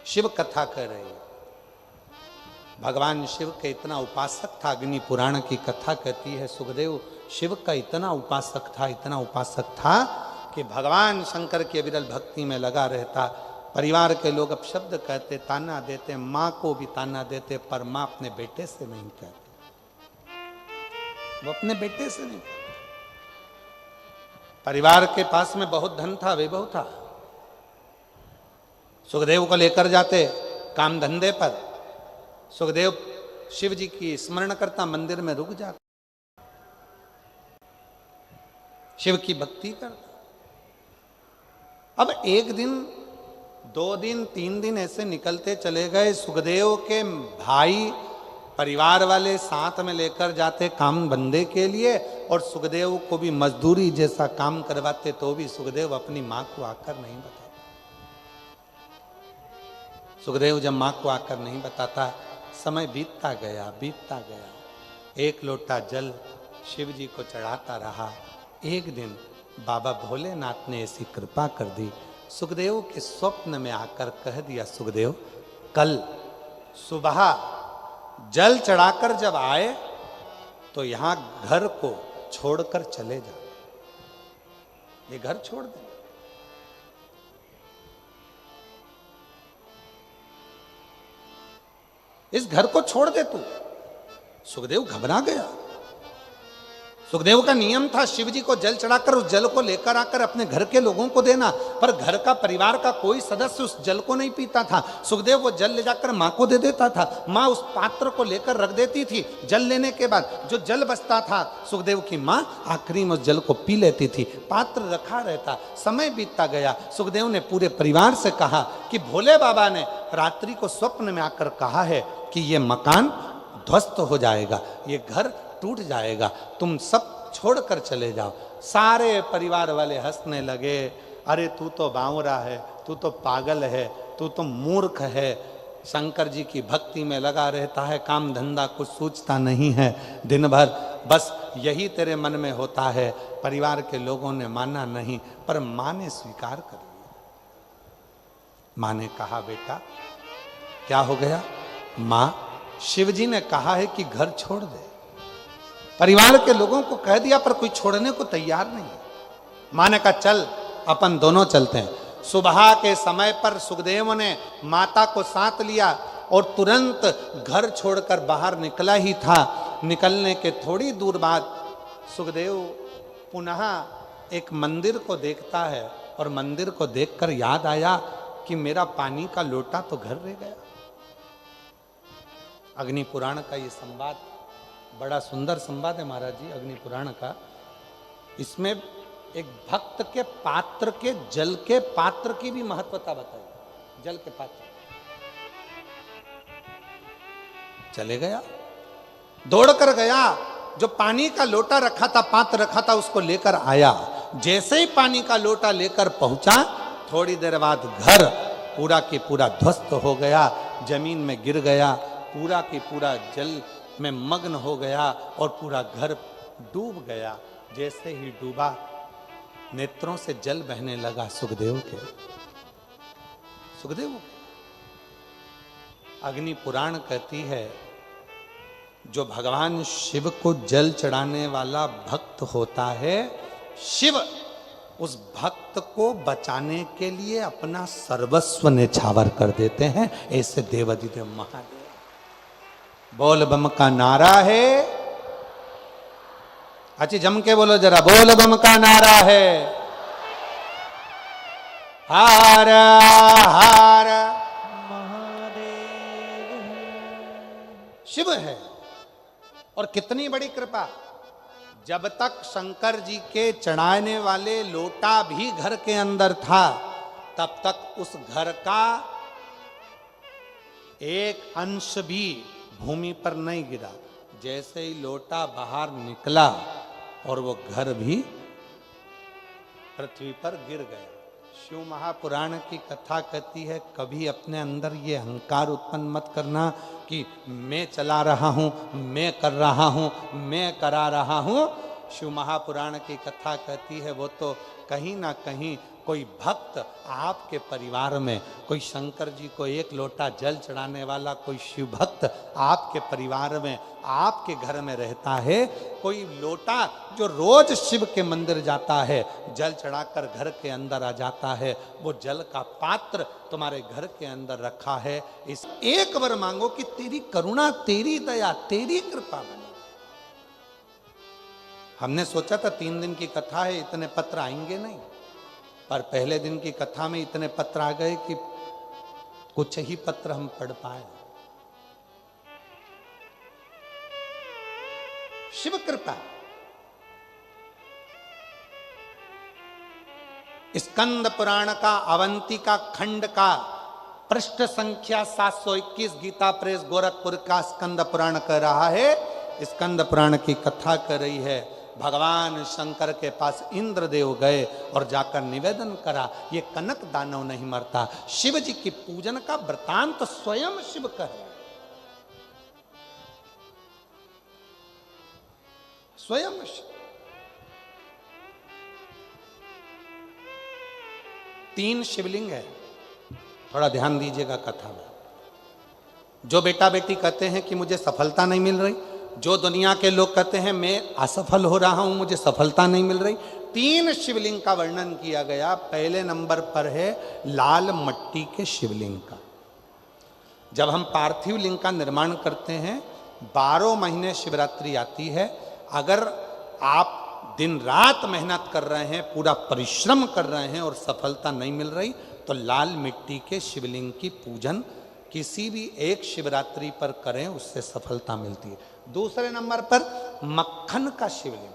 शिव कथा कर रहे हैं, भगवान शिव के इतना उपासक था, अग्नि पुराण की कथा कहती है सुखदेव शिव का इतना उपासक था, इतना उपासक था कि भगवान शंकर की विरल भक्ति में लगा रहता। परिवार के लोग अपशब्द कहते, ताना देते, माँ को भी ताना देते, पर माँ अपने बेटे से नहीं कहते, वो अपने बेटे से नहीं कहते। परिवार के पास में बहुत धन था, वैभव था, सुखदेव को लेकर जाते काम धंधे पर, सुखदेव शिव जी की स्मरण करता, मंदिर में रुक जाता, शिव की भक्ति करता। अब 1 दिन, 2 दिन, 3 दिन ऐसे निकलते चले गए। सुखदेव के भाई परिवार वाले साथ में लेकर जाते काम बंदे के लिए, और सुखदेव को भी मजदूरी जैसा काम करवाते, तो भी सुखदेव अपनी मां को आकर नहीं बताते। सुखदेव जब मां को आकर नहीं बताता, समय बीतता गया, बीतता गया। 1 लोटा जल शिव जी को चढ़ाता रहा। एक दिन बाबा भोलेनाथ ने ऐसी कृपा कर दी, सुखदेव के स्वप्न में आकर कह दिया, सुखदेव कल सुबह जल चढ़ाकर जब आए तो यहां घर को छोड़कर चले जाओ, ये घर छोड़ दे। इस घर को छोड़ दे तू। सुखदेव घबरा गया। सुखदेव का नियम था शिव जी को जल चढ़ाकर उस जल को लेकर आकर अपने घर के लोगों को देना, पर घर का परिवार का कोई सदस्य उस जल को नहीं पीता था। सुखदेव वो जल ले जाकर मां को दे देता था, मां उस पात्र को लेकर रख देती थी। जल लेने के बाद जो जल बचता था, सुखदेव की मां आखिरी में उस जल को पी लेती थी, पात्र रखा रहता। समय बीतता गया। सुखदेव ने पूरे परिवार से कहा कि भोले बाबा ने रात्रि को स्वप्न में आकर कहा है कि ये मकान ध्वस्त हो जाएगा, ये घर टूट जाएगा, तुम सब छोड़कर चले जाओ। सारे परिवार वाले हंसने लगे, अरे तू तो बावरा है, तू तो पागल है, तू तो मूर्ख है, शंकर जी की भक्ति में लगा रहता है, काम धंधा कुछ सोचता नहीं है, दिन भर बस यही तेरे मन में होता है। परिवार के लोगों ने माना नहीं, पर मां ने स्वीकार कर लिया। मां ने कहा, बेटा क्या हो गया? मां, शिवजी ने कहा है कि घर छोड़ दे। परिवार के लोगों को कह दिया, पर कोई छोड़ने को तैयार नहीं है। मां ने कहा, चल अपन दोनों चलते हैं। सुबह के समय पर सुखदेव ने माता को साथ लिया और तुरंत घर छोड़कर बाहर निकला ही था। निकलने के थोड़ी दूर बाद सुखदेव पुनः एक मंदिर को देखता है, और मंदिर को देखकर याद आया कि मेरा पानी का लोटा तो घर रह गया। अग्नि पुराण का ये संवाद बड़ा सुंदर संवाद है महाराज जी, अग्नि पुराण का। इसमें एक भक्त के पात्र के जल के पात्र की भी महत्वता बताई। जल के पात्र चले गया, दौड़ कर गया, जो पानी का लोटा रखा था, पात्र रखा था, उसको लेकर आया। जैसे ही पानी का लोटा लेकर पहुंचा, थोड़ी देर बाद घर पूरा की पूरा ध्वस्त हो गया, जमीन में गिर गया, पूरा की पूरा जल में मग्न हो गया और पूरा घर डूब गया। जैसे ही डूबा, नेत्रों से जल बहने लगा सुखदेव के। सुखदेव, अग्नि पुराण कहती है, जो भगवान शिव को जल चढ़ाने वाला भक्त होता है, शिव उस भक्त को बचाने के लिए अपना सर्वस्व निछावर कर देते हैं। ऐसे देवाधिदेव महादेव। बोल बम का नारा है, अच्छी जम के बोलो जरा, बोल बम का नारा है। हर हर महादेव। शिव है। और कितनी बड़ी कृपा, जब तक शंकर जी के चढ़ाने वाले लोटा भी घर के अंदर था, तब तक उस घर का एक अंश भी भूमि पर नहीं गिरा। जैसे ही लोटा बाहर निकला और वो घर भी पृथ्वी पर गिर गया। शिव महापुराण की कथा कहती है, कभी अपने अंदर ये अहंकार उत्पन्न मत करना कि मैं चला रहा हूं, मैं कर रहा हूं, मैं करा रहा हूं। शिव महापुराण की कथा कहती है, वो तो कहीं ना कहीं कोई भक्त आपके परिवार में, कोई शंकर जी को एक लोटा जल चढ़ाने वाला कोई शिव भक्त आपके परिवार में, आपके घर में रहता है। कोई लोटा जो रोज शिव के मंदिर जाता है, जल चढ़ाकर घर के अंदर आ जाता है, वो जल का पात्र तुम्हारे घर के अंदर रखा है। इस एक बार मांगो कि तेरी करुणा, तेरी दया, तेरी कृपा बने। हमने सोचा था 3 दिन की कथा है, इतने पत्र आएंगे नहीं, पर पहले दिन की कथा में इतने पत्र आ गए कि कुछ ही पत्र हम पढ़ पाए। शिव कृपा। स्कंद पुराण का अवंतिका खंड का पृष्ठ संख्या 721 गीता प्रेस गोरखपुर का स्कंद पुराण कह रहा है। स्कंद पुराण की कथा कर रही है, भगवान शंकर के पास इंद्रदेव गए और जाकर निवेदन करा, ये कनक दानव नहीं मरता। शिव जी की पूजन का वृतांत स्वयं शिव कह रहे, स्वयं शिव। 3 शिवलिंग है, थोड़ा ध्यान दीजिएगा कथा में। जो बेटा बेटी कहते हैं कि मुझे सफलता नहीं मिल रही, जो दुनिया के लोग कहते हैं मैं असफल हो रहा हूं, मुझे सफलता नहीं मिल रही, 3 शिवलिंग का वर्णन किया गया। पहले नंबर पर है लाल मट्टी के शिवलिंग का। जब हम पार्थिव लिंग का निर्माण करते हैं, 12 महीने शिवरात्रि आती है, अगर आप दिन रात मेहनत कर रहे हैं, पूरा परिश्रम कर रहे हैं और सफलता नहीं मिल रही, तो लाल मिट्टी के शिवलिंग की पूजन किसी भी एक शिवरात्रि पर करें, उससे सफलता मिलती है। दूसरे नंबर पर मक्खन का शिवलिंग,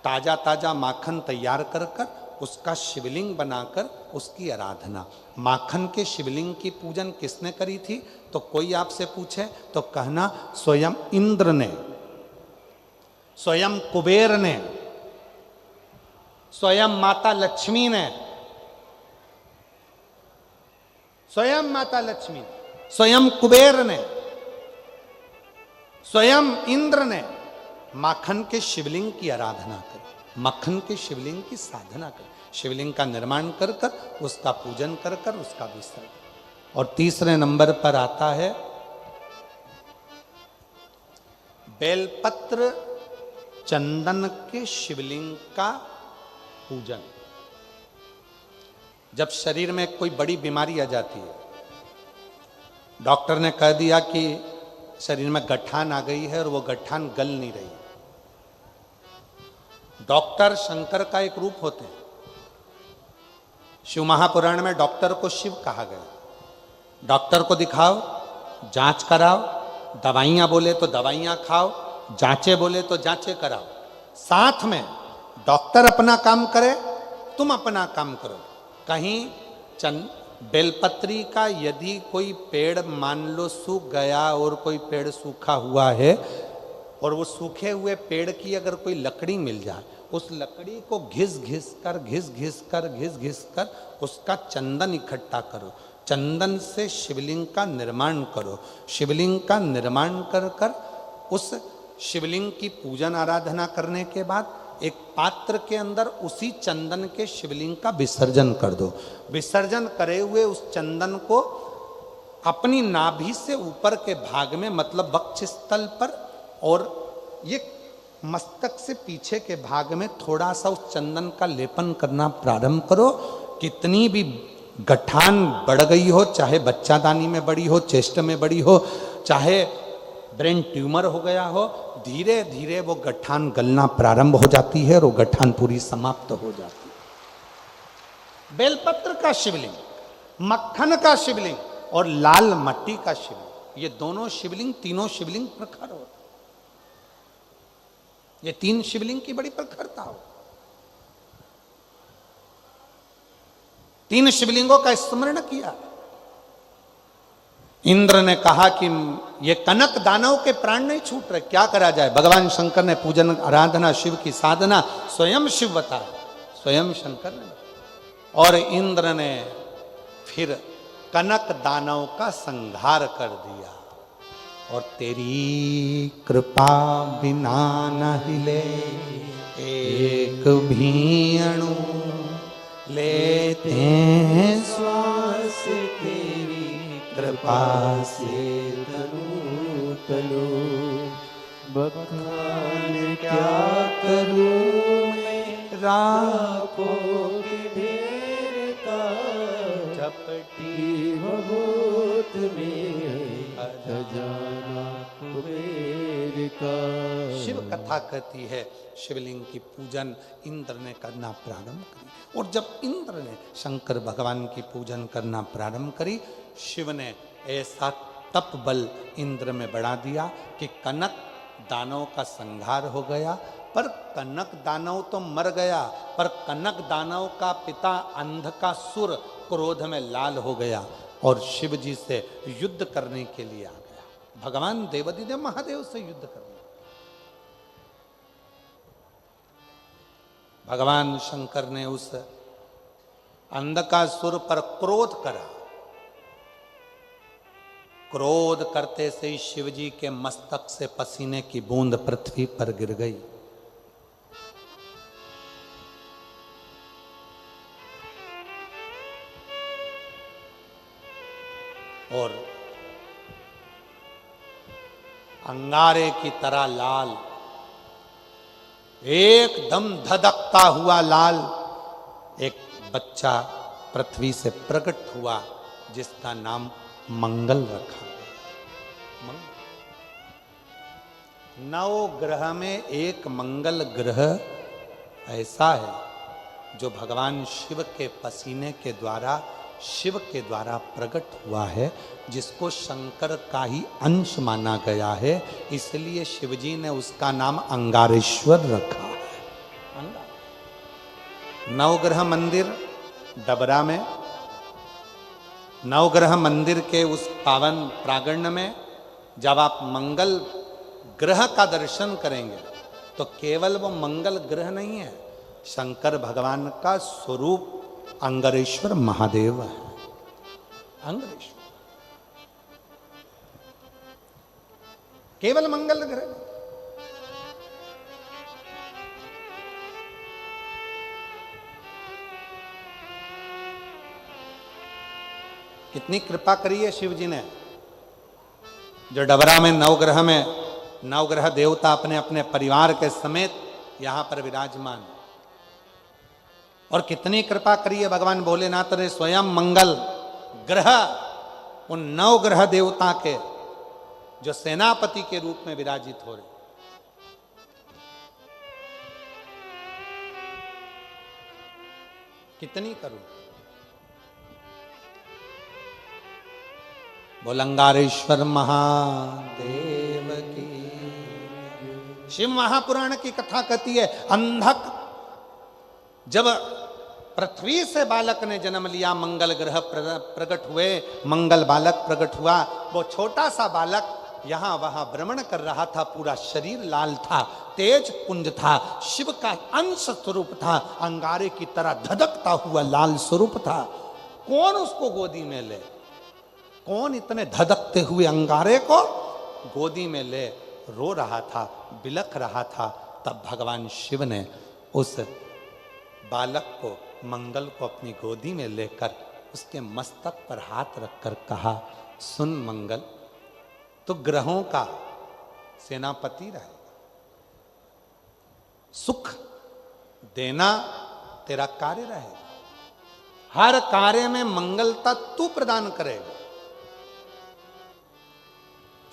ताजा ताजा माखन तैयार कर कर उसका शिवलिंग बनाकर उसकी आराधना। माखन के शिवलिंग की पूजन किसने करी थी? तो कोई आपसे पूछे तो कहना स्वयं इंद्र ने, स्वयं कुबेर ने, स्वयं माता लक्ष्मी ने, स्वयं माता लक्ष्मी, स्वयं कुबेर ने, स्वयं इंद्र ने माखन के शिवलिंग की आराधना करी, मक्खन के शिवलिंग की साधना करी, शिवलिंग का निर्माण कर कर उसका पूजन कर कर उसका विसर्जन। और तीसरे नंबर पर आता है बेलपत्र चंदन के शिवलिंग का पूजन। जब शरीर में कोई बड़ी बीमारी आ जाती है, डॉक्टर ने कह दिया कि शरीर में गठान आ गई है और वो गठान गल नहीं रही, डॉक्टर शंकर का एक रूप होते हैं। शिव महापुराण में डॉक्टर को शिव कहा गया। डॉक्टर को दिखाओ, जांच कराओ, दवाइयां बोले तो दवाइयां खाओ, जांचे बोले तो जांचे कराओ। साथ में डॉक्टर अपना काम करे, तुम अपना काम करो। कहीं बेलपत्री का यदि कोई पेड़ मान लो सूख गया और कोई पेड़ सूखा हुआ है, और वो सूखे हुए पेड़ की अगर कोई लकड़ी मिल जाए, उस लकड़ी को घिस घिस कर उसका चंदन इकट्ठा करो, चंदन से शिवलिंग का निर्माण करो, शिवलिंग का निर्माण कर कर उस शिवलिंग की पूजन आराधना करने के बाद एक पात्र के अंदर उसी चंदन के शिवलिंग का विसर्जन कर दो। विसर्जन करे हुए उस चंदन को अपनी नाभि से ऊपर के भाग में, मतलब वक्ष स्थल पर और ये मस्तक से पीछे के भाग में थोड़ा सा उस चंदन का लेपन करना प्रारंभ करो। कितनी भी गठान बढ़ गई हो, चाहे बच्चादानी में बड़ी हो, चेस्ट में बड़ी हो, चाहे ब्रेन ट्यूमर हो गया हो, धीरे धीरे वो गठान गलना प्रारंभ हो जाती है और वो गठान पूरी समाप्त हो जाती है। बेलपत्र का शिवलिंग, मक्खन का शिवलिंग और लाल मट्टी का शिवलिंग, ये दोनों शिवलिंग, तीनों शिवलिंग प्रखर हो। ये तीन शिवलिंग की बड़ी प्रखरता हो। तीन शिवलिंगों का स्मरण किया। इंद्र ने कहा कि ये कनक दानव के प्राण नहीं छूट रहे, क्या करा जाए। भगवान शंकर ने पूजन आराधना, शिव की साधना, स्वयं शिव बताया, स्वयं शंकर ने। और इंद्र ने फिर कनक दानव का संहार कर दिया। और तेरी कृपा बिना न हिले एक भी अणु, लेते हैं श्वास तेरी कृपा से तनु तनु। बखान क्या करूं मैं राखों के ढेर का, चपटी बहुत में खजाना कुबेर का। शिव कथा कहती है शिवलिंग की पूजन इंद्र ने करना प्रारंभ करी। और जब इंद्र ने शंकर भगवान की पूजन करना प्रारंभ करी, शिव ने ऐसा तप बल इंद्र में बढ़ा दिया कि कनक दानव का संहार हो गया। पर कनक दानव तो मर गया, पर कनक दानव का पिता अंधकासुर क्रोध में लाल हो गया और शिव जी से युद्ध करने के लिए आ गया। भगवान देवादिदेव महादेव से युद्ध करने। भगवान शंकर ने उस अंधकासुर पर क्रोध करा। क्रोध करते से शिव जी के मस्तक से पसीने की बूंद पृथ्वी पर गिर गई। और अंगारे की तरह लाल, एकदम धधकता हुआ लाल एक बच्चा पृथ्वी से प्रकट हुआ, जिसका नाम मंगल रखा गया। नौ ग्रह में एक मंगल ग्रह ऐसा है जो भगवान शिव के पसीने के द्वारा, शिव के द्वारा प्रकट हुआ है, जिसको शंकर का ही अंश माना गया है। इसलिए शिवजी ने उसका नाम अंगारेश्वर रखा है। नवग्रह मंदिर डबरा में, नवग्रह मंदिर के उस पावन प्रांगण में जब आप मंगल ग्रह का दर्शन करेंगे तो केवल वो मंगल ग्रह नहीं है, शंकर भगवान का स्वरूप अंगारेश्वर महादेव है। अंगारेश्वर केवल मंगल ग्रह। कितनी कृपा करी है शिव जी ने, जो डबरा में नवग्रह में नवग्रह देवता अपने अपने परिवार के समेत यहां पर विराजमान। और कितनी कृपा करी है भगवान भोलेनाथ ने, स्वयं मंगल ग्रह उन नवग्रह देवता के जो सेनापति के रूप में विराजित हो रहे। कितनी करूं। बोलंगारेश्वर महादेव की। शिव महापुराण की कथा कहती है, अंधक जब पृथ्वी से बालक ने जन्म लिया, मंगल ग्रह प्रकट हुए, मंगल बालक प्रकट हुआ। वो छोटा सा बालक यहां वहां भ्रमण कर रहा था, पूरा शरीर लाल था, तेज पुंज था, शिव का अंश स्वरूप था, अंगारे की तरह धधकता हुआ लाल स्वरूप था। कौन उसको गोदी में ले, कौन इतने धधकते हुए अंगारे को गोदी में ले। रो रहा था, बिलख रहा था, तब भगवान शिव ने उस बालक को, मंगल को अपनी गोदी में लेकर उसके मस्तक पर हाथ रखकर कहा, सुन मंगल, तो ग्रहों का सेनापति रहेगा, सुख देना तेरा कार्य रहेगा, हर कार्य में मंगलता तू प्रदान करेगा।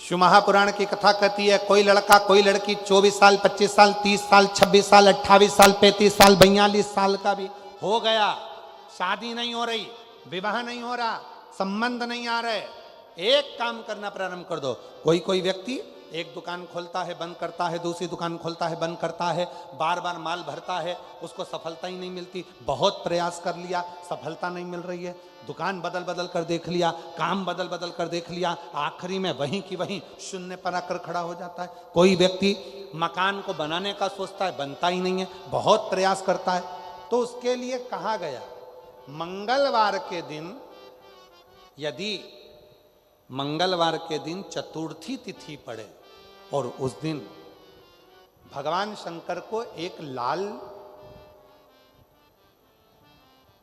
शिव महापुराण की कथा कहती है, कोई लड़का कोई लड़की 24 साल 25 साल 30 साल 26 साल 28 साल 35 साल 42 साल का भी हो गया, शादी नहीं हो रही, विवाह नहीं हो रहा, संबंध नहीं आ रहे, एक काम करना प्रारंभ कर दो। कोई व्यक्ति एक दुकान खोलता है, बंद करता है, दूसरी दुकान खोलता है, बंद करता है, बार बार माल भरता है, उसको सफलता ही नहीं मिलती, बहुत प्रयास कर लिया, सफलता नहीं मिल रही है, दुकान बदल बदल कर देख लिया, काम बदल बदल कर देख लिया, आखिरी में वहीं की वहीं शून्य पर आकर खड़ा हो जाता है। कोई व्यक्ति मकान को बनाने का सोचता है, बनता ही नहीं है, बहुत प्रयास करता है, तो उसके लिए कहा गया, मंगलवार के दिन, यदि मंगलवार के दिन चतुर्थी तिथि पड़े और उस दिन भगवान शंकर को एक लाल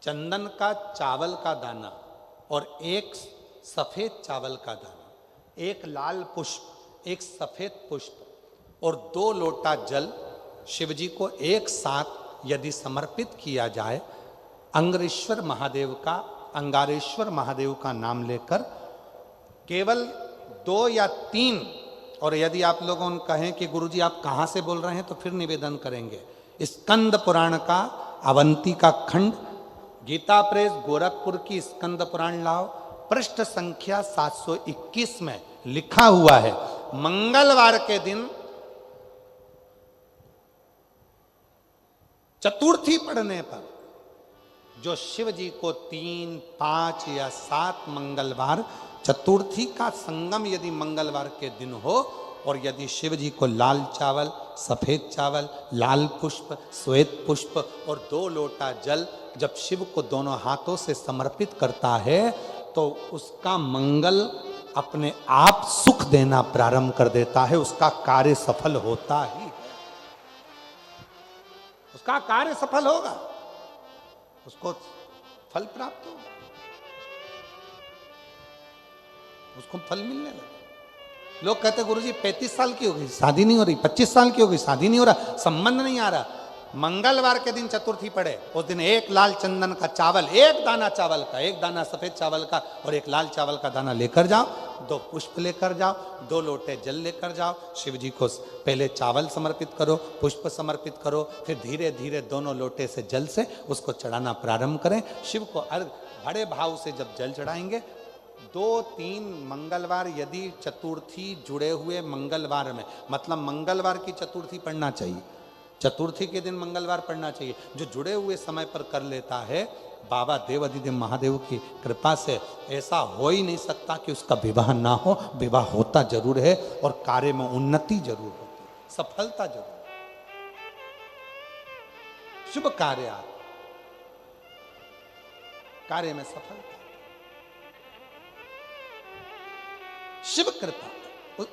चंदन का चावल का दाना और एक सफेद चावल का दाना, एक लाल पुष्प, एक सफेद पुष्प और 2 लोटा जल शिवजी को एक साथ यदि समर्पित किया जाए, अंगारेश्वर महादेव का नाम लेकर केवल 2 या 3, और यदि आप लोगों कहें कि गुरुजी आप कहाँ से बोल रहे हैं तो फिर निवेदन करेंगे, स्कंद पुराण का अवंती का खंड, गीता प्रेस गोरखपुर की स्कंद पुराण लाओ, पृष्ठ संख्या 721 में लिखा हुआ है, मंगलवार के दिन चतुर्थी पढ़ने पर जो शिव जी को 3, 5 या 7 मंगलवार चतुर्थी का संगम यदि मंगलवार के दिन हो, और यदि शिव जी को लाल चावल, सफेद चावल, लाल पुष्प, श्वेत पुष्प और 2 लोटा जल जब शिव को दोनों हाथों से समर्पित करता है, तो उसका मंगल अपने आप सुख देना प्रारंभ कर देता है, उसका कार्य सफल होता ही, उसका कार्य सफल होगा, उसको फल प्राप्त होगा, उसको फल मिलने लगे। लोग कहते गुरुजी 35 साल की हो गई, शादी नहीं हो रही, 25 साल की हो गई, शादी नहीं हो रहा, संबंध नहीं आ रहा। मंगलवार के दिन चतुर्थी पड़े, उस दिन एक लाल चंदन का चावल, एक दाना चावल का, एक दाना सफेद चावल का और एक लाल चावल का दाना लेकर जाओ, 2 पुष्प लेकर जाओ, 2 लोटे जल लेकर जाओ, शिव जी को पहले चावल समर्पित करो, पुष्प समर्पित करो, फिर धीरे धीरे दोनों लोटे से जल से उसको चढ़ाना प्रारंभ करें। शिव को अर्घ बड़े भाव से जब जल चढ़ाएंगे, 2-3 मंगलवार यदि चतुर्थी जुड़े हुए मंगलवार में, मतलब मंगलवार की चतुर्थी पढ़ना चाहिए, चतुर्थी के दिन मंगलवार पढ़ना चाहिए, जो जुड़े हुए समय पर कर लेता है, बाबा देव अधिदेव महादेव की कृपा से ऐसा हो ही नहीं सकता कि उसका विवाह ना हो, विवाह होता जरूर है और कार्य में उन्नति जरूर होती, सफलता जरूर, शुभ कार्य में सफलता, शिव कृपा।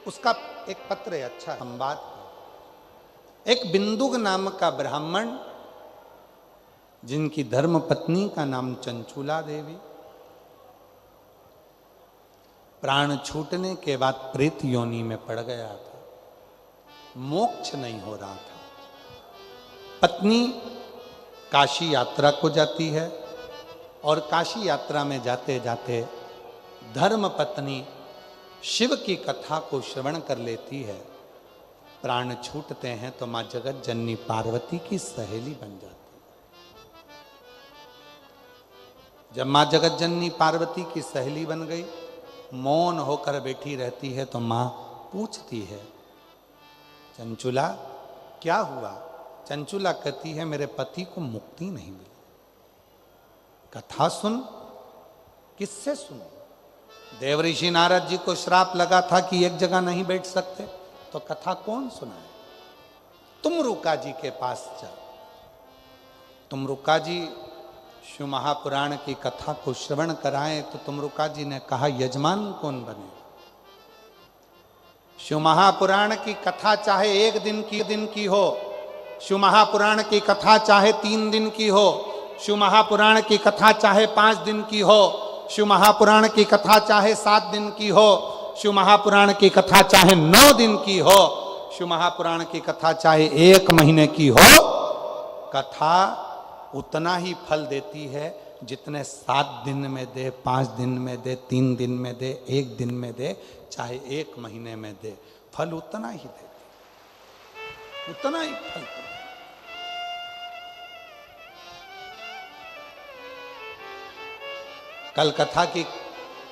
उसका एक पत्र है, अच्छा संवाद। एक बिंदुक नाम का ब्राह्मण, जिनकी धर्म पत्नी का नाम चंचूला देवी, प्राण छूटने के बाद प्रेत योनि में पड़ गया था, मोक्ष नहीं हो रहा था। पत्नी काशी यात्रा को जाती है और काशी यात्रा में जाते जाते धर्म पत्नी शिव की कथा को श्रवण कर लेती है, प्राण छूटते हैं तो मां जगत जननी पार्वती की सहेली बन जाती है। जब मां जगत जननी पार्वती की सहेली बन गई, मौन होकर बैठी रहती है, तो मां पूछती है, चंचूला क्या हुआ? चंचूला कहती है, मेरे पति को मुक्ति नहीं मिली। कथा सुन। किससे सुन? देव ऋषि नारद जी को श्राप लगा था कि एक जगह नहीं बैठ सकते, तो कथा कौन सुनाए? तुम रुका जी के पास जाओ। तुम रुका जी शिव महापुराण की कथा को श्रवण कराएं, तो तुम रुका जी ने कहा, यजमान कौन बने? शिव महापुराण की कथा चाहे एक दिन की हो, शिव महापुराण की कथा चाहे 3 दिन की हो, शिव महापुराण की कथा चाहे 5 दिन की हो, शिव महापुराण की कथा चाहे 7 दिन की हो, शिव महापुराण की कथा चाहे 9 दिन की हो, शिव महापुराण की कथा चाहे 1 महीने की हो, कथा उतना ही फल देती है जितने 7 दिन में दे, 5 दिन में दे, 3 दिन में दे, 1 दिन में दे, चाहे 1 महीने में दे, फल उतना ही देती, उतना ही फल। कल कथा की